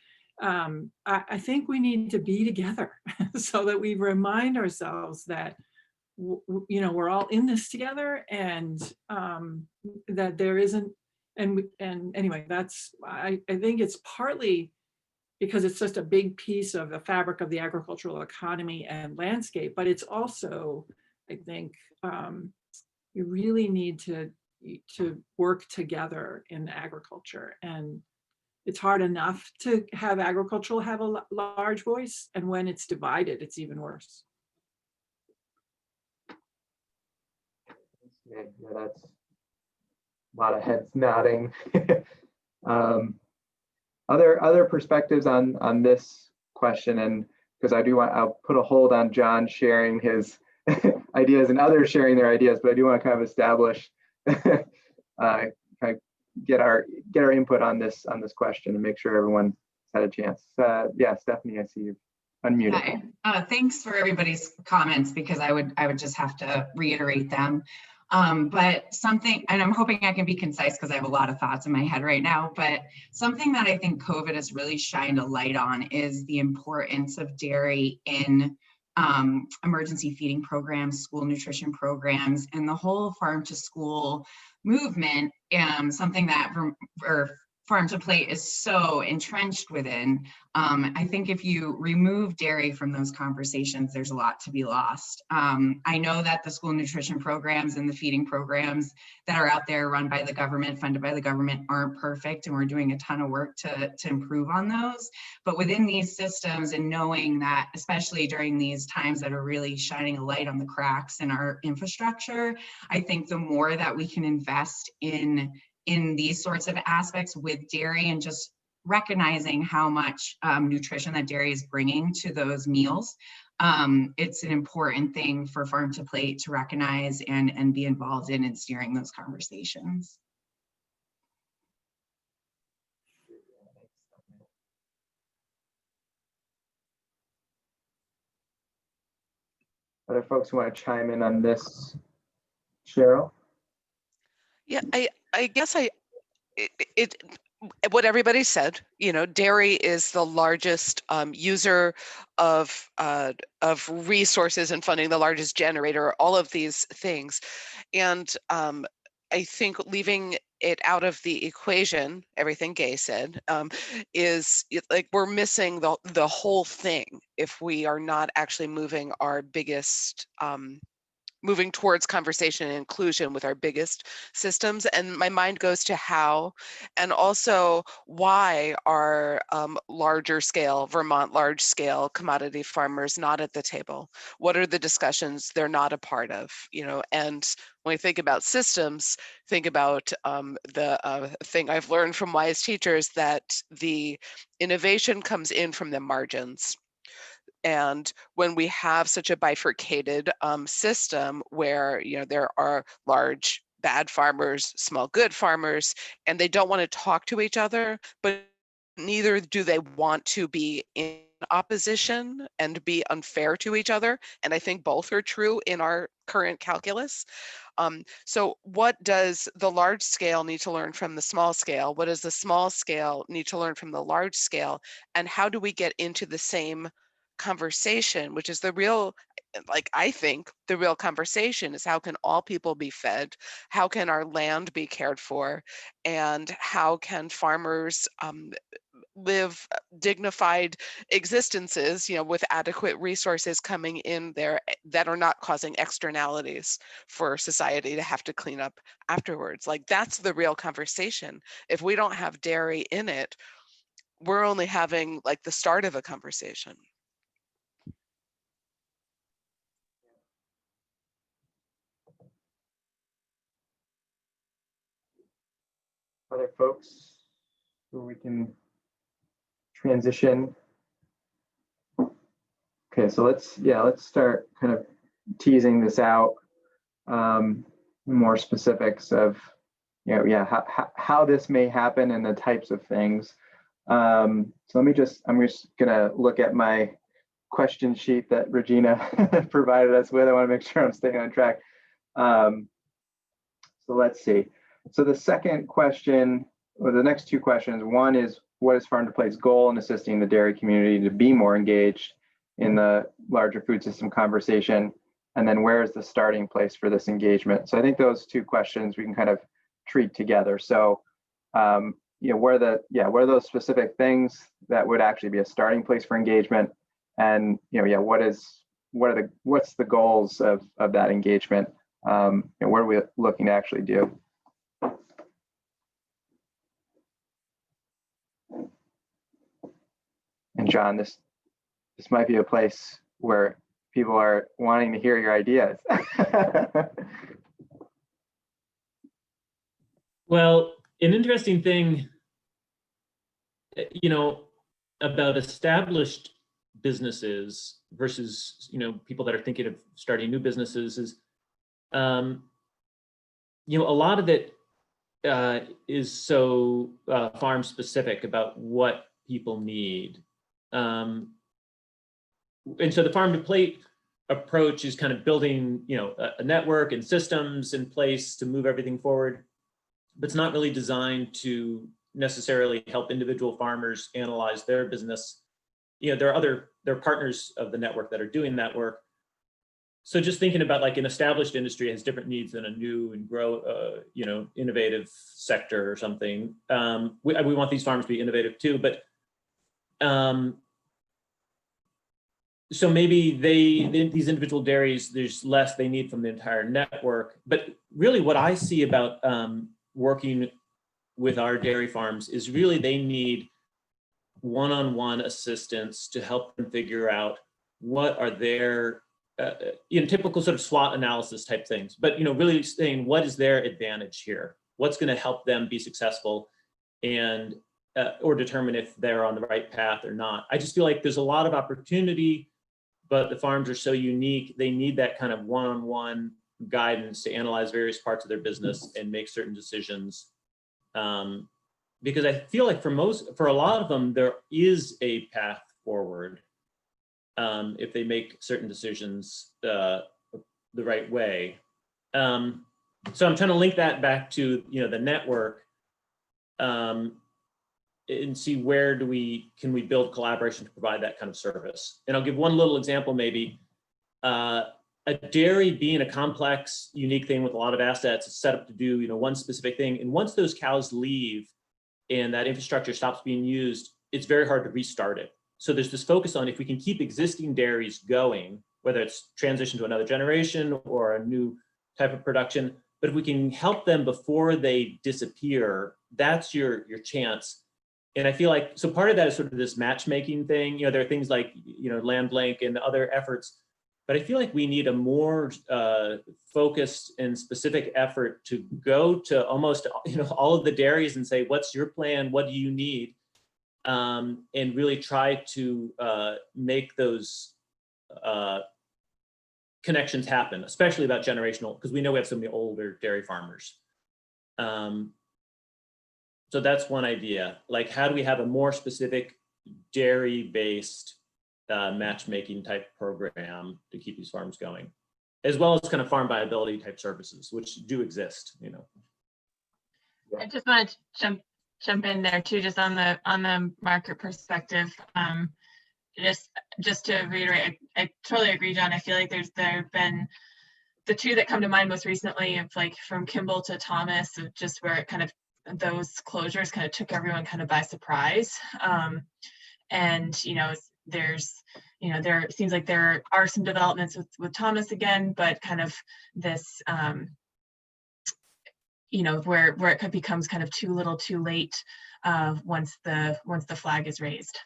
I think we need to be together so that we remind ourselves that, we're all in this together, and that there isn't, and anyway, I think it's partly because it's just a big piece of the fabric of the agricultural economy and landscape, but it's also, I think, you really need to work together in agriculture. And it's hard enough to have agricultural have a large voice, and when it's divided, it's even worse. Yeah, that's a lot of heads nodding. Other perspectives on this question, and because I'll put a hold on John sharing his ideas and others sharing their ideas, but I do want to kind of establish, kind of get our input on this question and make sure everyone had a chance. Yeah, Stephanie, I see you unmuted. Hi. Thanks for everybody's comments, because I would just have to reiterate them. But something, and I'm hoping I can be concise because I have a lot of thoughts in my head right now, but something that I think COVID has really shined a light on is the importance of dairy in emergency feeding programs, school nutrition programs, and the whole farm to school movement, something that farm to plate is so entrenched within. I think if you remove dairy from those conversations, there's a lot to be lost. I know that the school nutrition programs and the feeding programs that are out there run by the government, funded by the government, aren't perfect, and we're doing a ton of work to improve on those. But within these systems, and knowing that, especially during these times that are really shining a light on the cracks in our infrastructure, I think the more that we can invest in these sorts of aspects with dairy, and just recognizing how much nutrition that dairy is bringing to those meals. It's an important thing for farm to plate to recognize and be involved in steering those conversations. Other folks who want to chime in on this? Cheryl? Yeah, I guess what everybody said, dairy is the largest user of resources and funding, the largest generator, all of these things. And I think leaving it out of the equation, everything Gay said, is like we're missing the whole thing if we are not actually moving our biggest moving towards conversation and inclusion with our biggest systems. And my mind goes to how, and also why are larger scale, Vermont large scale commodity farmers not at the table? What are the discussions they're not a part of? And when we think about systems, think about the thing I've learned from wise teachers, that the innovation comes in from the margins. And when we have such a bifurcated system where there are large bad farmers, small good farmers, and they don't want to talk to each other, but neither do they want to be in opposition and be unfair to each other. And I think both are true in our current calculus. So what does the large scale need to learn from the small scale? What does the small scale need to learn from the large scale? And how do we get into the same conversation, which is the real, I think the real conversation is, how can all people be fed? How can our land be cared for? And how can farmers live dignified existences, with adequate resources coming in there that are not causing externalities for society to have to clean up afterwards? That's the real conversation. If we don't have dairy in it, we're only having the start of a conversation. Other folks who we can transition? Okay, so let's start kind of teasing this out. more specifics of, how this may happen and the types of things. So I'm just gonna look at my question sheet that Regina provided us with. I want to make sure I'm staying on track. So let's see. So the second question, or the next two questions, one is, what is Farm to Plate's goal in assisting the dairy community to be more engaged in the larger food system conversation? And then where is the starting place for this engagement? So I think those two questions we can kind of treat together. So, what are those specific things that would actually be a starting place for engagement? And, what's the goals of that engagement? And what are we looking to actually do? And John, this might be a place where people are wanting to hear your ideas. Well, an interesting thing, about established businesses versus, people that are thinking of starting new businesses is, a lot of it is so farm specific about what people need. And so the Farm to Plate approach is kind of building, a network and systems in place to move everything forward, but it's not really designed to necessarily help individual farmers analyze their business. There are partners of the network that are doing that work. So just thinking about like an established industry has different needs than a new and innovative sector or something. We want these farms to be innovative too, but so maybe these individual dairies, there's less they need from the entire network. But really what I see about working with our dairy farms is really they need one-on-one assistance to help them figure out what are their typical sort of SWOT analysis type things, but really saying what is their advantage here, what's going to help them be successful, and or determine if they're on the right path or not. I just feel like there's a lot of opportunity, but the farms are so unique, they need that kind of one-on-one guidance to analyze various parts of their business and make certain decisions. Because I feel like for a lot of them, there is a path forward if they make certain decisions the right way. So I'm trying to link that back to the network and see where can we build collaboration to provide that kind of service. And I'll give one little example maybe. A dairy being a complex, unique thing with a lot of assets, it's set up to do one specific thing. And once those cows leave and that infrastructure stops being used, it's very hard to restart it. So there's this focus on if we can keep existing dairies going, whether it's transition to another generation or a new type of production, but if we can help them before they disappear, that's your chance. And I feel like, so part of that is sort of this matchmaking thing. There are things like, Land Blank and other efforts, but I feel like we need a more focused and specific effort to go to almost, all of the dairies and say, what's your plan? What do you need? And really try to make those connections happen, especially about generational, because we know we have so many older dairy farmers. So that's one idea. Like, how do we have a more specific dairy-based matchmaking type program to keep these farms going, as well as kind of farm viability type services, which do exist, I just want to jump in there too, just on the market perspective. Just to reiterate, I totally agree, John. I feel like there have been the two that come to mind most recently, of like from Kimball to Thomas, of just where it kind of, those closures kind of took everyone kind of by surprise. And there seems like there are some developments with Thomas again, but kind of this where it becomes kind of too little too late once the flag is raised.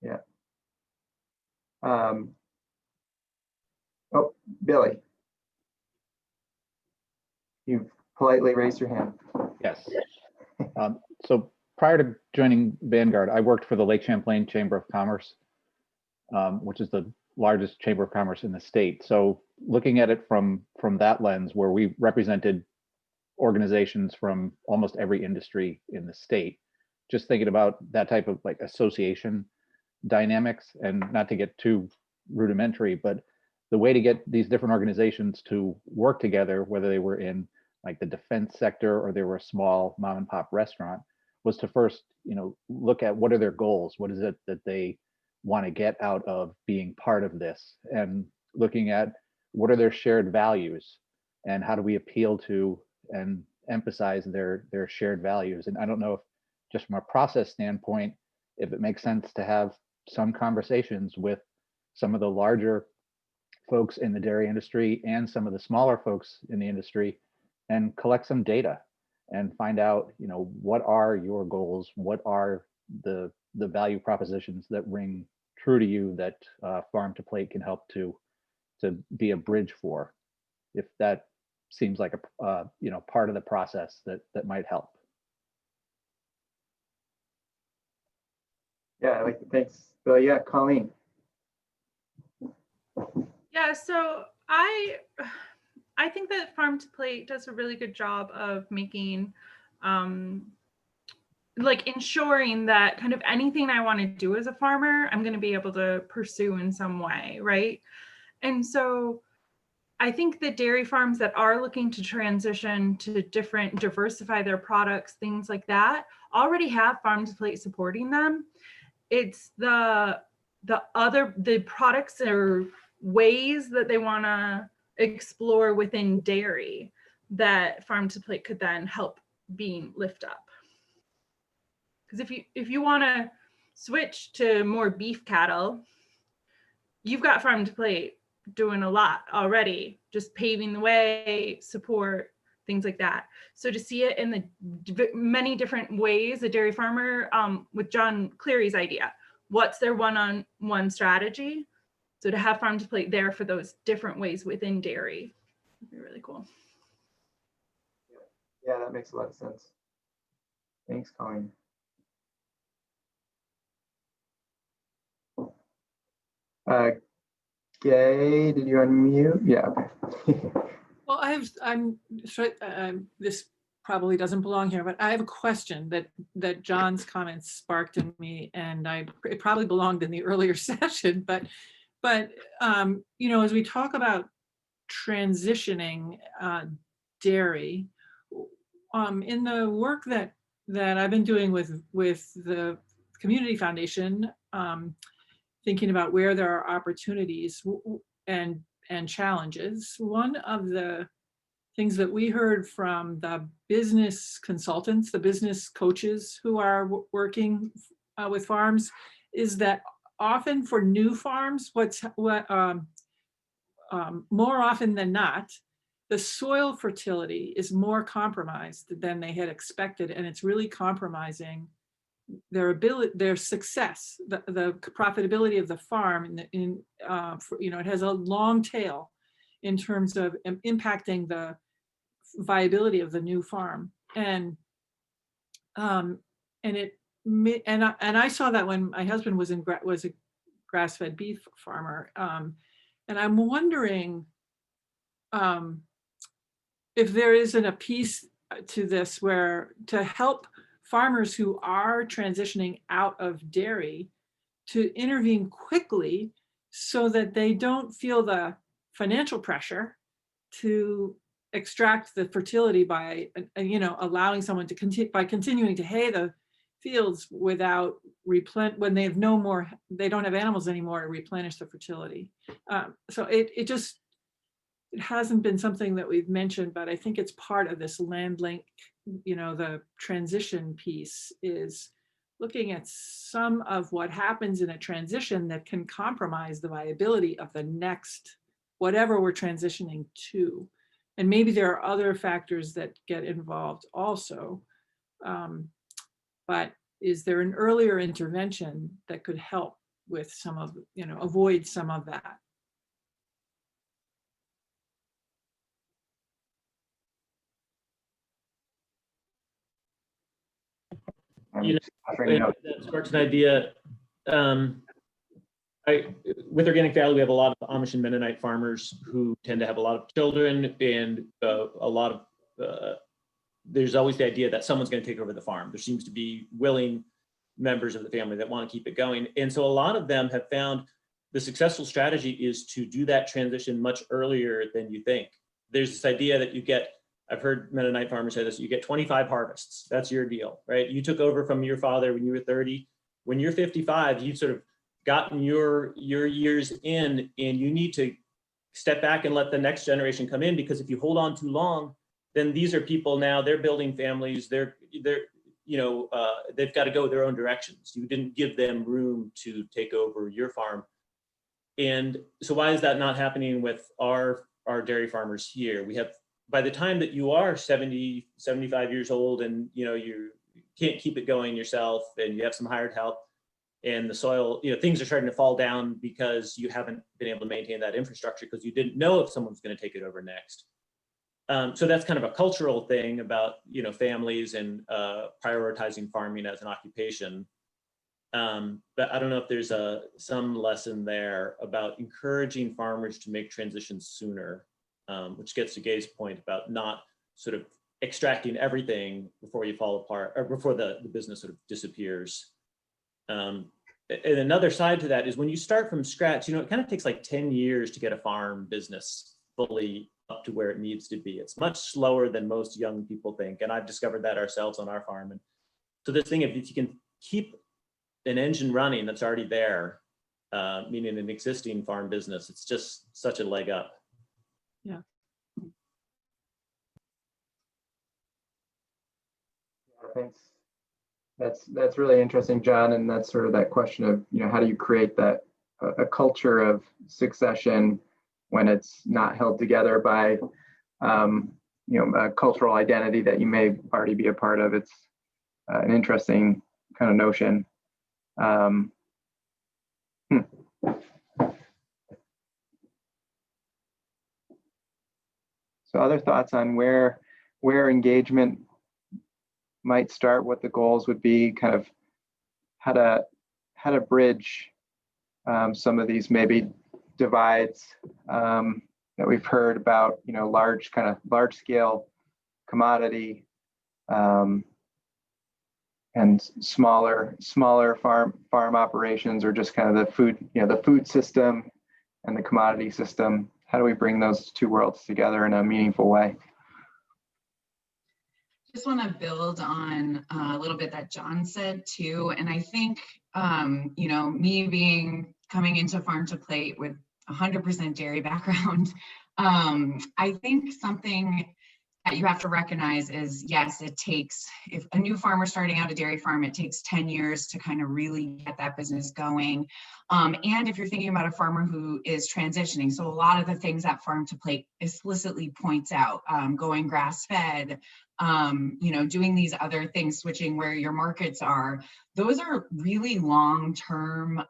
Yeah. Oh, Billy, you politely raised your hand. Yes. So prior to joining Vanguard, I worked for the Lake Champlain Chamber of Commerce. which is the largest chamber of commerce in the state. So looking at it from that lens, where we represented organizations from almost every industry in the state, just thinking about that type of like association dynamics, and not to get too rudimentary, but the way to get these different organizations to work together, whether they were in like the defense sector or they were a small mom and pop restaurant, was to first, look at what are their goals, what is it that they want to get out of being part of this, and looking at what are their shared values and how do we appeal to and emphasize their shared values. And I don't know if just from a process standpoint, if it makes sense to have some conversations with some of the larger folks in the dairy industry and some of the smaller folks in the industry, and collect some data and find out, what are your goals, what are the value propositions that ring true to you that Farm to Plate can help to be a bridge for, if that seems like a part of the process that might help. Yeah, thanks, Bill. Yeah, Colleen. Yeah, so I think that Farm to Plate does a really good job of making, ensuring that kind of anything I want to do as a farmer, I'm going to be able to pursue in some way, right? And so I think that dairy farms that are looking to transition to diversify their products, things like that, already have Farm to Plate supporting them. It's the products or ways that they want to explore within dairy that Farm to Plate could then help lift up. Because if you want to switch to more beef cattle, you've got Farm to Plate doing a lot already, just paving the way, support, things like that. So to see it in the many different ways, a dairy farmer, with John Cleary's idea, what's their one-on-one strategy? So to have Farm to Plate there for those different ways within dairy would be really cool. Yeah, that makes a lot of sense. Thanks, Colleen. Gay, did you unmute? Yeah, okay. Well, this probably doesn't belong here, but I have a question that John's comments sparked in me, and it probably belonged in the earlier session, but as we talk about transitioning dairy, in the work that I've been doing with the Community Foundation, thinking about where there are opportunities and challenges, one of the things that we heard from the business consultants, the business coaches who are working with farms, is that often for new farms, more often than not, the soil fertility is more compromised than they had expected, and it's really compromising their success, the profitability of the farm. It has a long tail in terms of impacting the viability of the new farm, and I saw that when my husband was a grass-fed beef farmer, and I'm wondering if there isn't a piece to this where to help farmers who are transitioning out of dairy to intervene quickly so that they don't feel the financial pressure to extract the fertility by allowing someone to continuing to hay the fields without when they have they don't have animals anymore to replenish the fertility. So it hasn't been something that we've mentioned, but I think it's part of this land link. The transition piece is looking at some of what happens in a transition that can compromise the viability of the next whatever we're transitioning to. And maybe there are other factors that get involved also. But is there an earlier intervention that could help with some of, avoid some of that? That sparks an idea. with Organic Valley, we have a lot of Amish and Mennonite farmers who tend to have a lot of children, and a lot of, there's always the idea that someone's going to take over the farm. There seems to be willing members of the family that want to keep it going. And so a lot of them have found the successful strategy is to do that transition much earlier than you think. There's this idea that you get, I've heard Mennonite farmers say this, you get 25 harvests. That's your deal, right? You took over from your father when you were 30. When you're 55, you've sort of gotten your years in, and you need to step back and let the next generation come in, because if you hold on too long, then these are people now, they're building families, they've got to go their own directions. You didn't give them room to take over your farm. And so why is that not happening with our dairy farmers here? We have, by the time that you are 70, 75 years old, and you can't keep it going yourself, and you have some hired help, and the soil, things are starting to fall down because you haven't been able to maintain that infrastructure because you didn't know if someone's going to take it over next. So that's kind of a cultural thing about, families and prioritizing farming as an occupation. But I don't know if there's some lesson there about encouraging farmers to make transitions sooner, which gets to Gay's point about not sort of extracting everything before you fall apart, or before the business sort of disappears. And another side to that is when you start from scratch, it kind of takes like 10 years to get a farm business fully up to where it needs to be. It's much slower than most young people think. And I've discovered that ourselves on our farm. And so this thing, if you can keep an engine running that's already there, meaning an existing farm business, it's just such a leg up. Yeah. Thanks. That's really interesting, John. And that's sort of that question of, how do you create that a culture of succession when it's not held together by, a cultural identity that you may already be a part of. It's an interesting kind of notion. So other thoughts on where engagement might start, what the goals would be, kind of how to bridge some of these maybe divides that we've heard about, large scale commodity and smaller farm operations, or just kind of the food system and the commodity system. How do we bring those two worlds together in a meaningful way? Just want to build on a little bit that John said too. And I think, me coming into Farm to Plate with 100% dairy background, I think something that you have to recognize is, yes, it takes, if a new farmer starting out a dairy farm, it takes 10 years to kind of really get that business going. And if you're thinking about a farmer who is transitioning, so a lot of the things that Farm to Plate explicitly points out, going grass-fed, doing these other things, switching where your markets are, those are really long-term,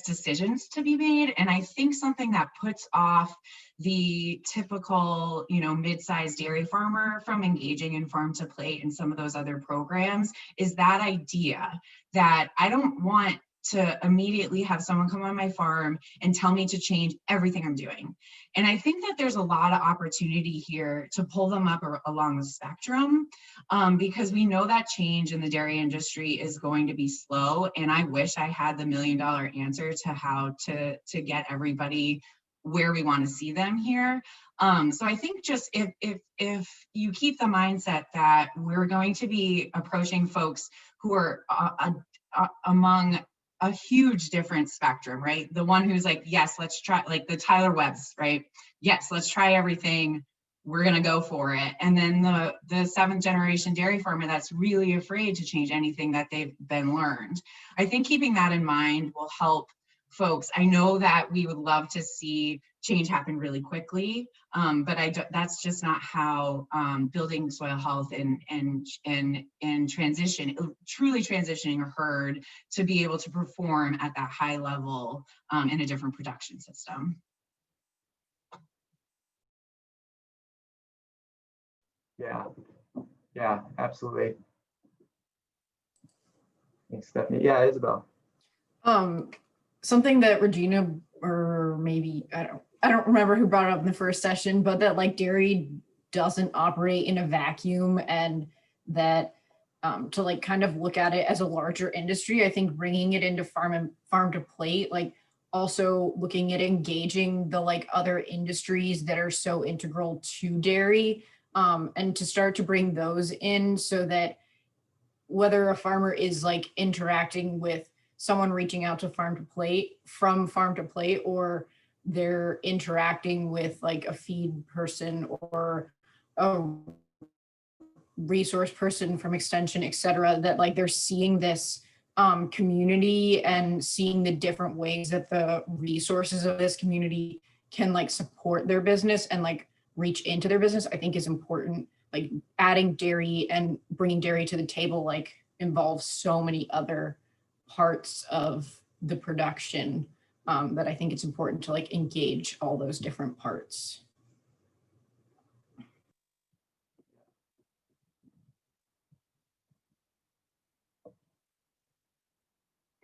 decisions to be made. And I think something that puts off the typical, mid-sized dairy farmer from engaging in Farm to Plate and some of those other programs is that idea that I don't want to immediately have someone come on my farm and tell me to change everything I'm doing. And I think that there's a lot of opportunity here to pull them up along the spectrum, because we know that change in the dairy industry is going to be slow. And I wish I had the $1 million answer to how to get everybody where we want to see them here. So I think just if you keep the mindset that we're going to be approaching folks who are among a huge different spectrum, right? The one who's like, yes, let's try, like the Tyler Webbs, right? Yes, let's try everything. We're gonna go for it. And then the 7th generation dairy farmer that's really afraid to change anything that they've been learned. I think keeping that in mind will help folks. I know that we would love to see change happen really quickly, but that's just not how building soil health and transition, truly transitioning a herd to be able to perform at that high level in a different production system. Yeah, absolutely. Thanks, Stephanie. Yeah, Isabel. something that Regina, or maybe I don't remember who brought it up in the first session, but that like dairy doesn't operate in a vacuum, and that to like kind of look at it as a larger industry. I think bringing it into farm to plate, like also looking at engaging the like other industries that are so integral to dairy, and to start to bring those in, so that whether a farmer is like interacting with someone reaching out to farm to plate, or they're interacting with like a feed person or a resource person from extension, et cetera, that like they're seeing this community and seeing the different ways that the resources of this community can like support their business and like reach into their business, I think is important. Like adding dairy and bringing dairy to the table like involves so many other parts of the production, that I think it's important to like engage all those different parts.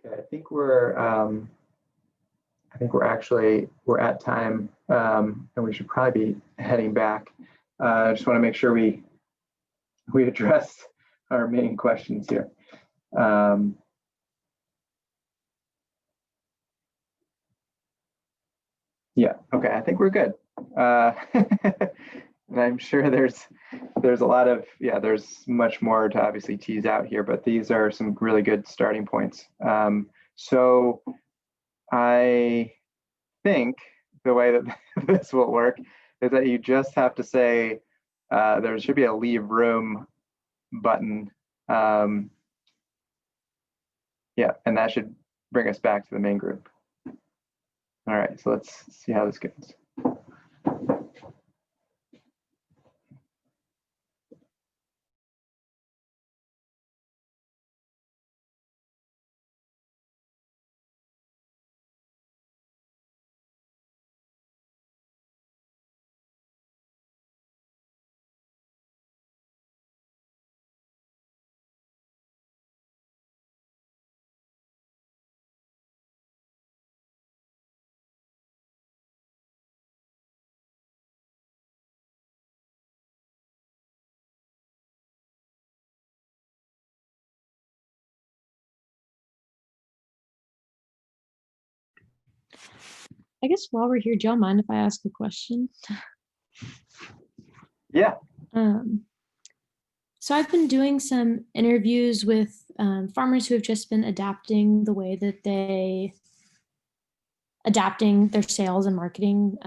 Okay, I think we're at time, and we should probably be heading back. I just want to make sure we address our main questions here. Yeah, okay, I think we're good. And I'm sure there's a lot of, there's much more to obviously tease out here, but these are some really good starting points. So I think the way that this will work is that you just have to say, there should be a leave room button. And that should bring us back to the main group. All right, so let's see how this goes. I guess while we're here, do y'all mind if I ask a question? Yeah. So I've been doing some interviews with farmers who have just been adapting the way that adapting their sales and marketing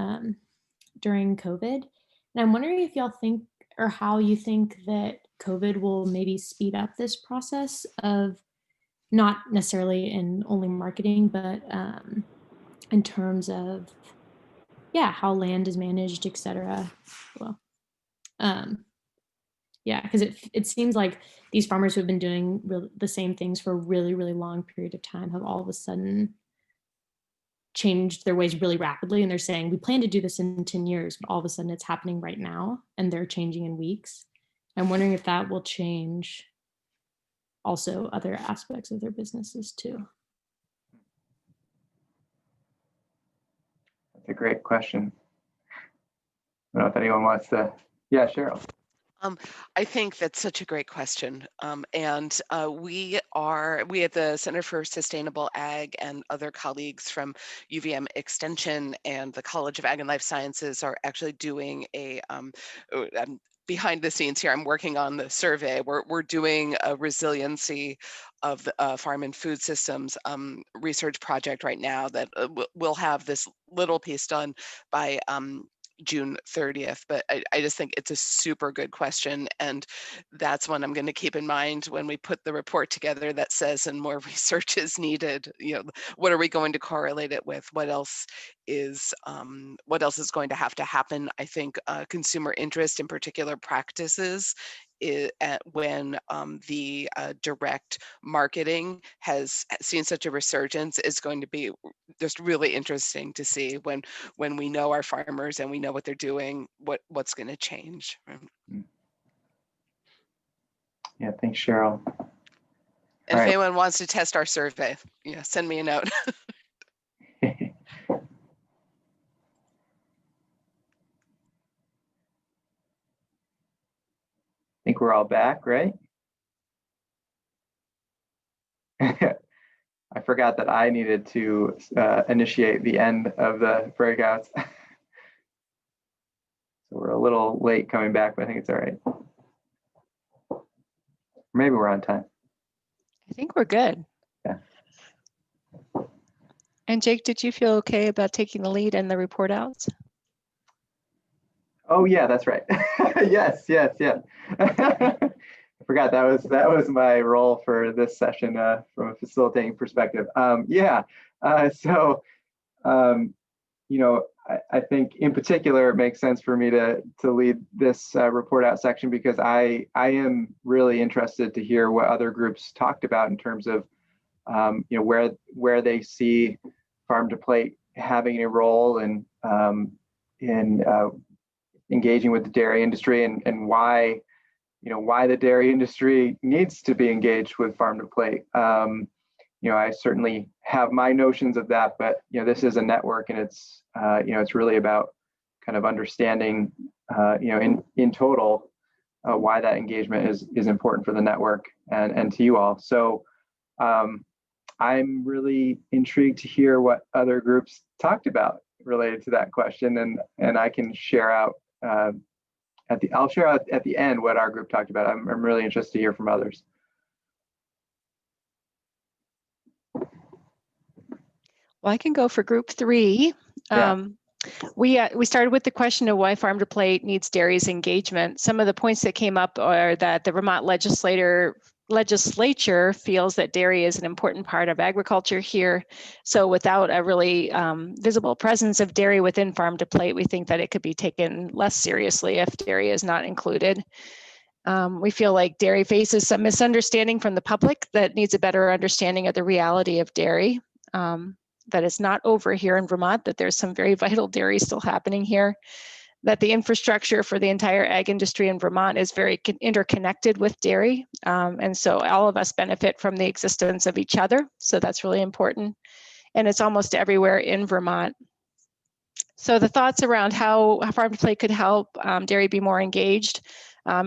during COVID. And I'm wondering if y'all think, or how you think that COVID will maybe speed up this process of, not necessarily in only marketing, but in terms of, how land is managed, et cetera. Well, because it seems like these farmers who have been doing the same things for a really, really long period of time have all of a sudden changed their ways really rapidly. And they're saying, we plan to do this in 10 years, but all of a sudden it's happening right now and they're changing in weeks. I'm wondering if that will change also other aspects of their businesses too. That's a great question. I don't know if anyone wants to, Cheryl. I think that's such a great question. We at the Center for Sustainable Ag and other colleagues from UVM Extension and the College of Ag and Life Sciences are actually doing a, behind the scenes here, I'm working on the survey. We're doing a resiliency of the farm and food systems research project right now that we'll have this little piece done by June 30th, but I just think it's a super good question. And that's one I'm going to keep in mind when we put the report together that says, and more research is needed. What are we going to correlate it with? What else is going to have to happen? I think consumer interest in particular practices when the direct marketing has seen such a resurgence is going to be just really interesting to see when we know our farmers and we know what they're doing, what's going to change. Yeah, thanks, Cheryl. And if anyone wants to test our survey, send me a note. think we're all back, right? I forgot that I needed to initiate the end of the breakouts. So we're a little late coming back, but I think it's all right. Maybe we're on time. I think we're good. Yeah. And Jake, did you feel okay about taking the lead and the report outs? Oh yeah, that's right. Yes. I forgot that was my role for this session from a facilitating perspective. I think in particular it makes sense for me to lead this report out section because I am really interested to hear what other groups talked about in terms of where they see farm to plate having a role in engaging with the dairy industry and why the dairy industry needs to be engaged with farm to plate. I certainly have my notions of that, but this is a network, and it's really about kind of understanding in total why that engagement is important for the network and to you all. So I'm really intrigued to hear what other groups talked about related to that question, and I can share out I'll share out at the end what our group talked about. I'm really interested to hear from others. Well, I can go for group 3. Yeah. We started with the question of why farm to plate needs dairy's engagement. Some of the points that came up are that the Vermont legislature feels that dairy is an important part of agriculture here. So without a really visible presence of dairy within farm to plate, we think that it could be taken less seriously if dairy is not included. We feel like dairy faces some misunderstanding from the public that needs a better understanding of the reality of dairy. That it's not over here in Vermont, that there's some very vital dairy still happening here, that the infrastructure for the entire ag industry in Vermont is very interconnected with dairy. And so all of us benefit from the existence of each other. So that's really important. And it's almost everywhere in Vermont. So the thoughts around how farm to plate could help dairy be more engaged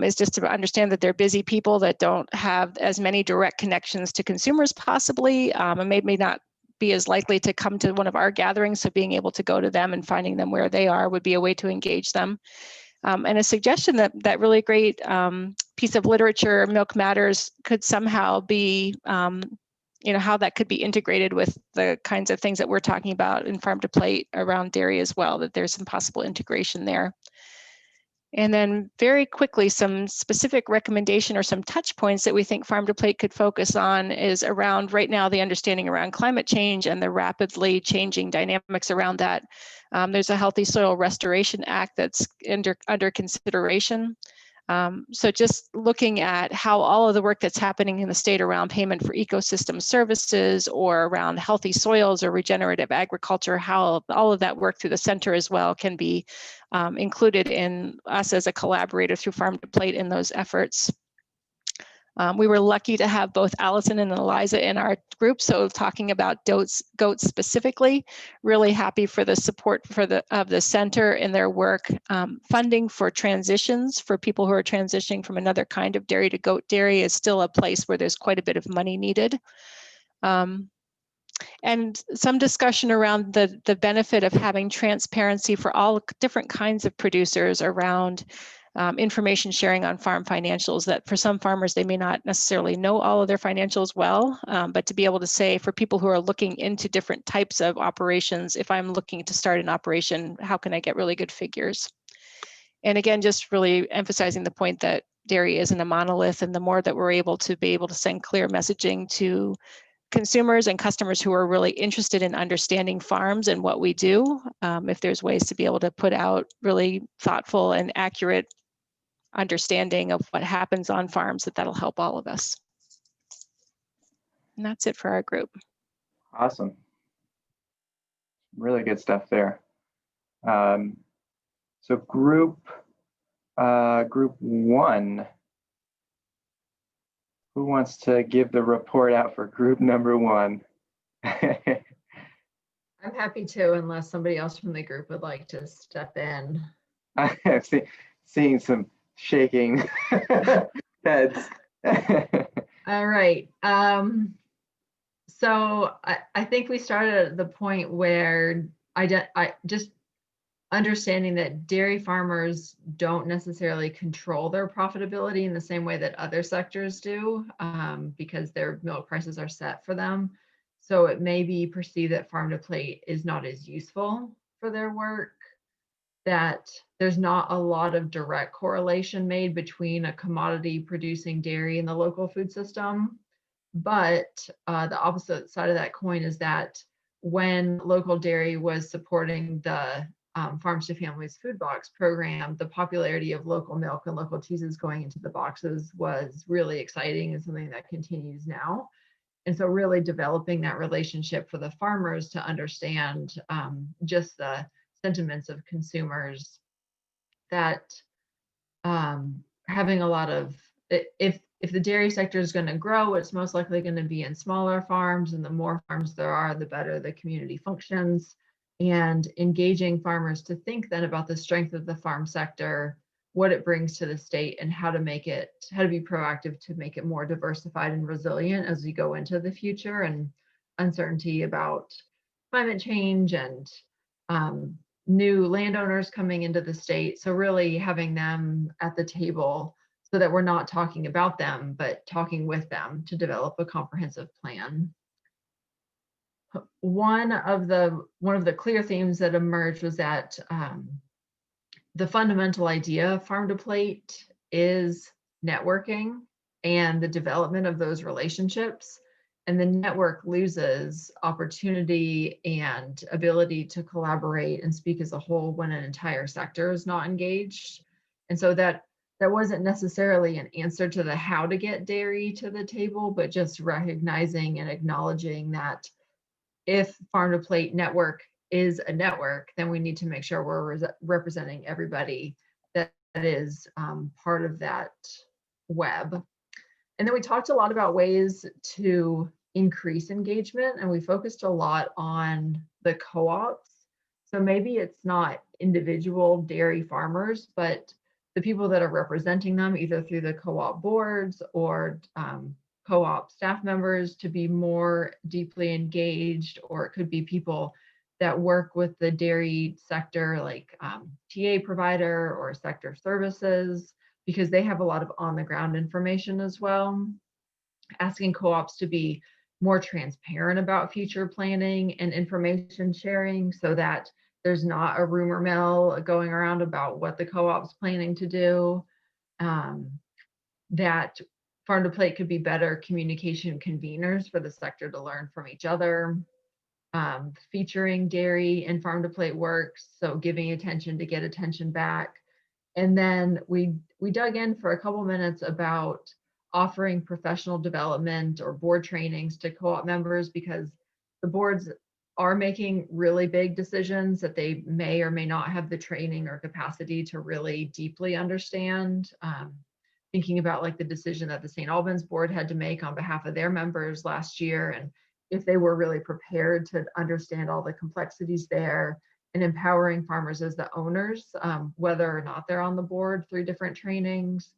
is just to understand that they're busy people that don't have as many direct connections to consumers possibly, and maybe not be as likely to come to one of our gatherings. So being able to go to them and finding them where they are would be a way to engage them. And a suggestion that really great piece of literature, Milk Matters, could somehow be, how that could be integrated with the kinds of things that we're talking about in farm to plate around dairy as well, that there's some possible integration there. And then very quickly, some specific recommendation or some touch points that we think farm to plate could focus on is around right now the understanding around climate change and the rapidly changing dynamics around that. There's a Healthy Soil Restoration Act that's under consideration. So just looking at how all of the work that's happening in the state around payment for ecosystem services or around healthy soils or regenerative agriculture, how all of that work through the center as well can be included in us as a collaborator through Farm to Plate in those efforts. We were lucky to have both Allison and Eliza in our group, so talking about goats specifically, really happy for the support of the center in their work. Funding for transitions for people who are transitioning from another kind of dairy to goat dairy is still a place where there's quite a bit of money needed. And some discussion around the benefit of having transparency for all different kinds of producers around information sharing on farm financials, that for some farmers, they may not necessarily know all of their financials well, but to be able to say for people who are looking into different types of operations, if I'm looking to start an operation, how can I get really good figures? And again, just really emphasizing the point that dairy isn't a monolith, and the more that we're able to send clear messaging to consumers and customers who are really interested in understanding farms and what we do, if there's ways to be able to put out really thoughtful and accurate understanding of what happens on farms, that'll help all of us. And that's it for our group. Awesome. Really good stuff there. So group 1, who wants to give the report out for group number 1? I'm happy to, unless somebody else from the group would like to step in. I'm seeing some shaking heads. All right. So I think we started at the point where I just understanding that dairy farmers don't necessarily control their profitability in the same way that other sectors do, because their milk prices are set for them. So it may be perceived that farm to plate is not as useful for their work, that there's not a lot of direct correlation made between a commodity producing dairy and the local food system. But the opposite side of that coin is that when local dairy was supporting the Farms to Families food box program, the popularity of local milk and local cheeses going into the boxes was really exciting and something that continues now. And so really developing that relationship for the farmers to understand just the sentiments of consumers, that having a lot of, if the dairy sector is going to grow, it's most likely going to be in smaller farms, and the more farms there are, the better the community functions. And engaging farmers to think then about the strength of the farm sector, what it brings to the state, and how to make it, how to be proactive to make it more diversified and resilient as we go into the future, and uncertainty about climate change and new landowners coming into the state. So really having them at the table so that we're not talking about them, but talking with them to develop a comprehensive plan. One of the clear themes that emerged was that the fundamental idea of farm to plate is networking and the development of those relationships. And the network loses opportunity and ability to collaborate and speak as a whole when an entire sector is not engaged. And so that wasn't necessarily an answer to the how to get dairy to the table, but just recognizing and acknowledging that if farm to plate network is a network, then we need to make sure we're representing everybody that is part of that web. And then we talked a lot about ways to increase engagement, and we focused a lot on the co-ops. So maybe it's not individual dairy farmers, but the people that are representing them, either through the co-op boards or co-op staff members, to be more deeply engaged, or it could be people that work with the dairy sector, like TA provider or sector services, because they have a lot of on-the-ground information as well. Asking co-ops to be more transparent about future planning and information sharing, so that there's not a rumor mill going around about what the co-op's planning to do. That farm to plate could be better communication conveners for the sector to learn from each other. Featuring dairy and farm to plate works, so giving attention to get attention back. And then we dug in for a couple minutes about offering professional development or board trainings to co-op members, because the boards are making really big decisions that they may or may not have the training or capacity to really deeply understand. Thinking about like the decision that the St. Albans board had to make on behalf of their members last year, and if they were really prepared to understand all the complexities there, and empowering farmers as the owners, whether or not they're on the board, through different trainings.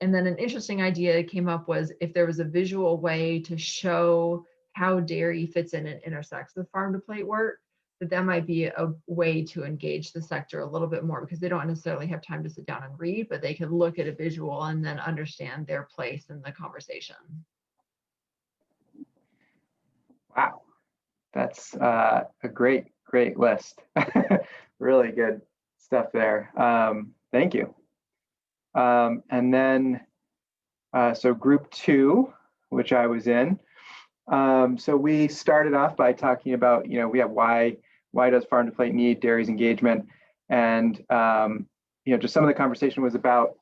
And then an interesting idea that came up was if there was a visual way to show how dairy fits in and intersects with farm to plate work, that might be a way to engage the sector a little bit more, because they don't necessarily have time to sit down and read, but they can look at a visual and then understand their place in the conversation. Wow, that's a great list. Really good stuff there. Thank you. And then, so group 2, which I was in. So we started off by talking about, we have why does farm to plate need dairy's engagement? And, just some of the conversation was about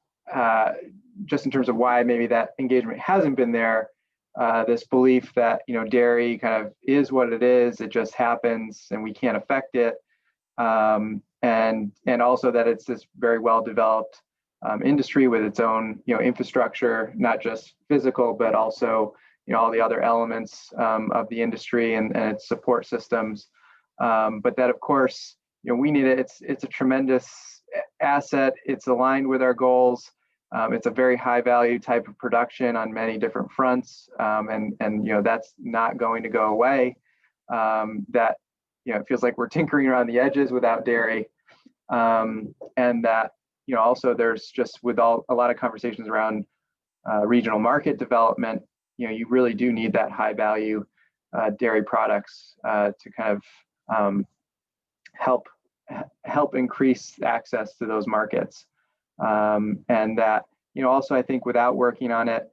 just in terms of why maybe that engagement hasn't been there. This belief that, dairy kind of is what it is, it just happens and we can't affect it. And also that it's this very well-developed industry with its own, infrastructure, not just physical, but also, all the other elements of the industry and its support systems. But that, of course, we need it. It's a tremendous asset. It's aligned with our goals. It's a very high value type of production on many different fronts, and you know, that's not going to go away. That, you know, it feels like we're tinkering around the edges without dairy, and that, you know, also there's just with a lot of conversations around regional market development, you know, you really do need that high value dairy products to kind of help increase access to those markets. And that, you know, also I think without working on it,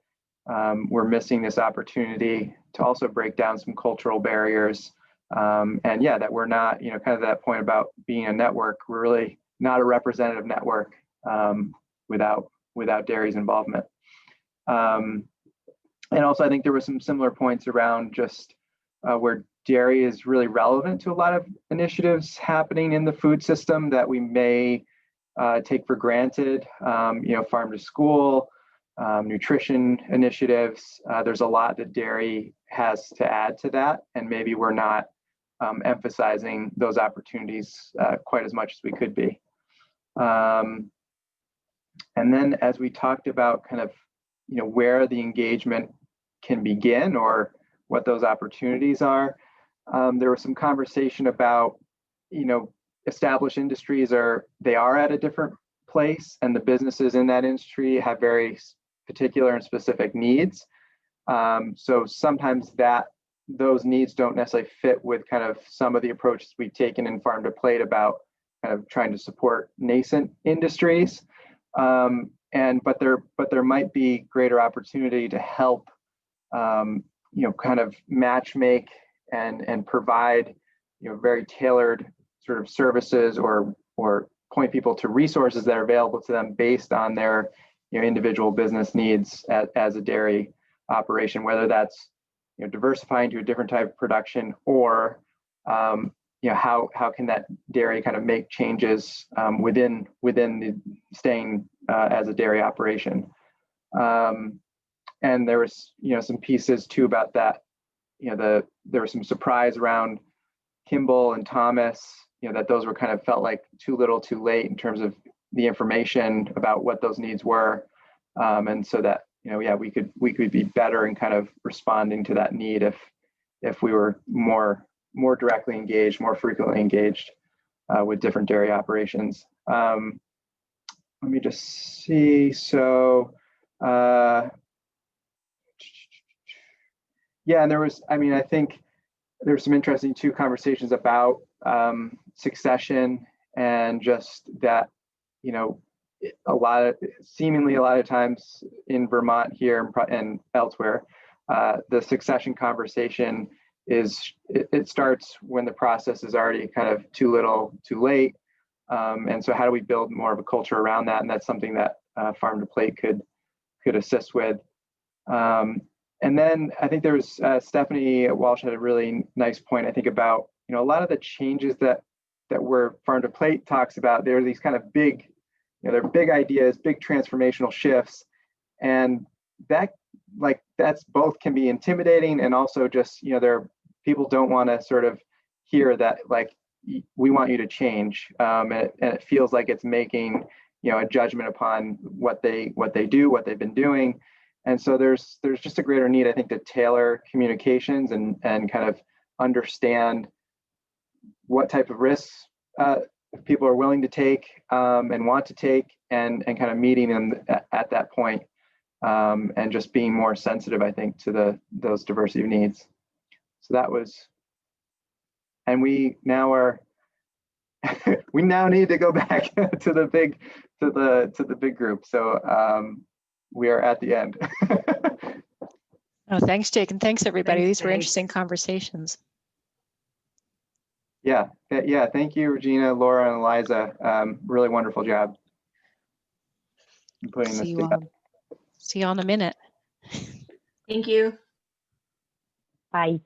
we're missing this opportunity to also break down some cultural barriers. And yeah, that we're not, you know, kind of that point about being a network, we're really not a representative network without dairy's involvement. And also I think there were some similar points around just where dairy is really relevant to a lot of initiatives happening in the food system that we may take for granted, you know, farm to school, nutrition initiatives. There's a lot that dairy has to add to that, and maybe we're not emphasizing those opportunities quite as much as we could be. And then as we talked about kind of, you know, where the engagement can begin or what those opportunities are, there was some conversation about, you know, established industries are at a different place, and the businesses in that industry have very particular and specific needs. So sometimes those needs don't necessarily fit with kind of some of the approaches we've taken in Farm to Plate about kind of trying to support nascent industries. But there might be greater opportunity to help, you know, kind of match make and provide, you know, very tailored sort of services or point people to resources that are available to them based on their, you know, individual business needs as a dairy operation, whether that's, you know, diversifying to a different type of production or, you know, how can that dairy kind of make changes within the staying as a dairy operation. And there was, you know, some pieces too about that, you know, there was some surprise around Kimball and Thomas, you know, that those were kind of felt like too little too late in terms of the information about what those needs were. And so that, you know, yeah, we could be better in kind of responding to that need if we were more directly engaged, more frequently engaged with different dairy operations. Let me just see. So, yeah, and there was, I mean, I think there were some interesting conversations about succession and just that, you know, seemingly a lot of times in Vermont here and elsewhere, the succession conversation it starts when the process is already kind of too little too late. And so how do we build more of a culture around that? And that's something that Farm to Plate could assist with. And then I think there was Stephanie Walsh had a really nice point, I think, about, you know, a lot of the changes that where Farm to Plate talks about, there are these kind of big, you know, they're big ideas, big transformational shifts. And that's both can be intimidating and also just, you know, people don't want to sort of hear that, like, we want you to change. And it feels like it's making, you know, a judgment upon what they do, what they've been doing. And so there's just a greater need, I think, to tailor communications and kind of understand what type of risks people are willing to take and want to take, and kind of meeting them at that point, and just being more sensitive, I think, to those diversity of needs. So that was, and we now need to go back to the big group. So we are at the end. Oh, thanks, Jake, and thanks everybody. Thanks, These were Jake. interesting conversations. Yeah. Thank you, Regina, Laura, and Eliza. Really wonderful job in putting this together. See you all in a minute. Thank you. Bye.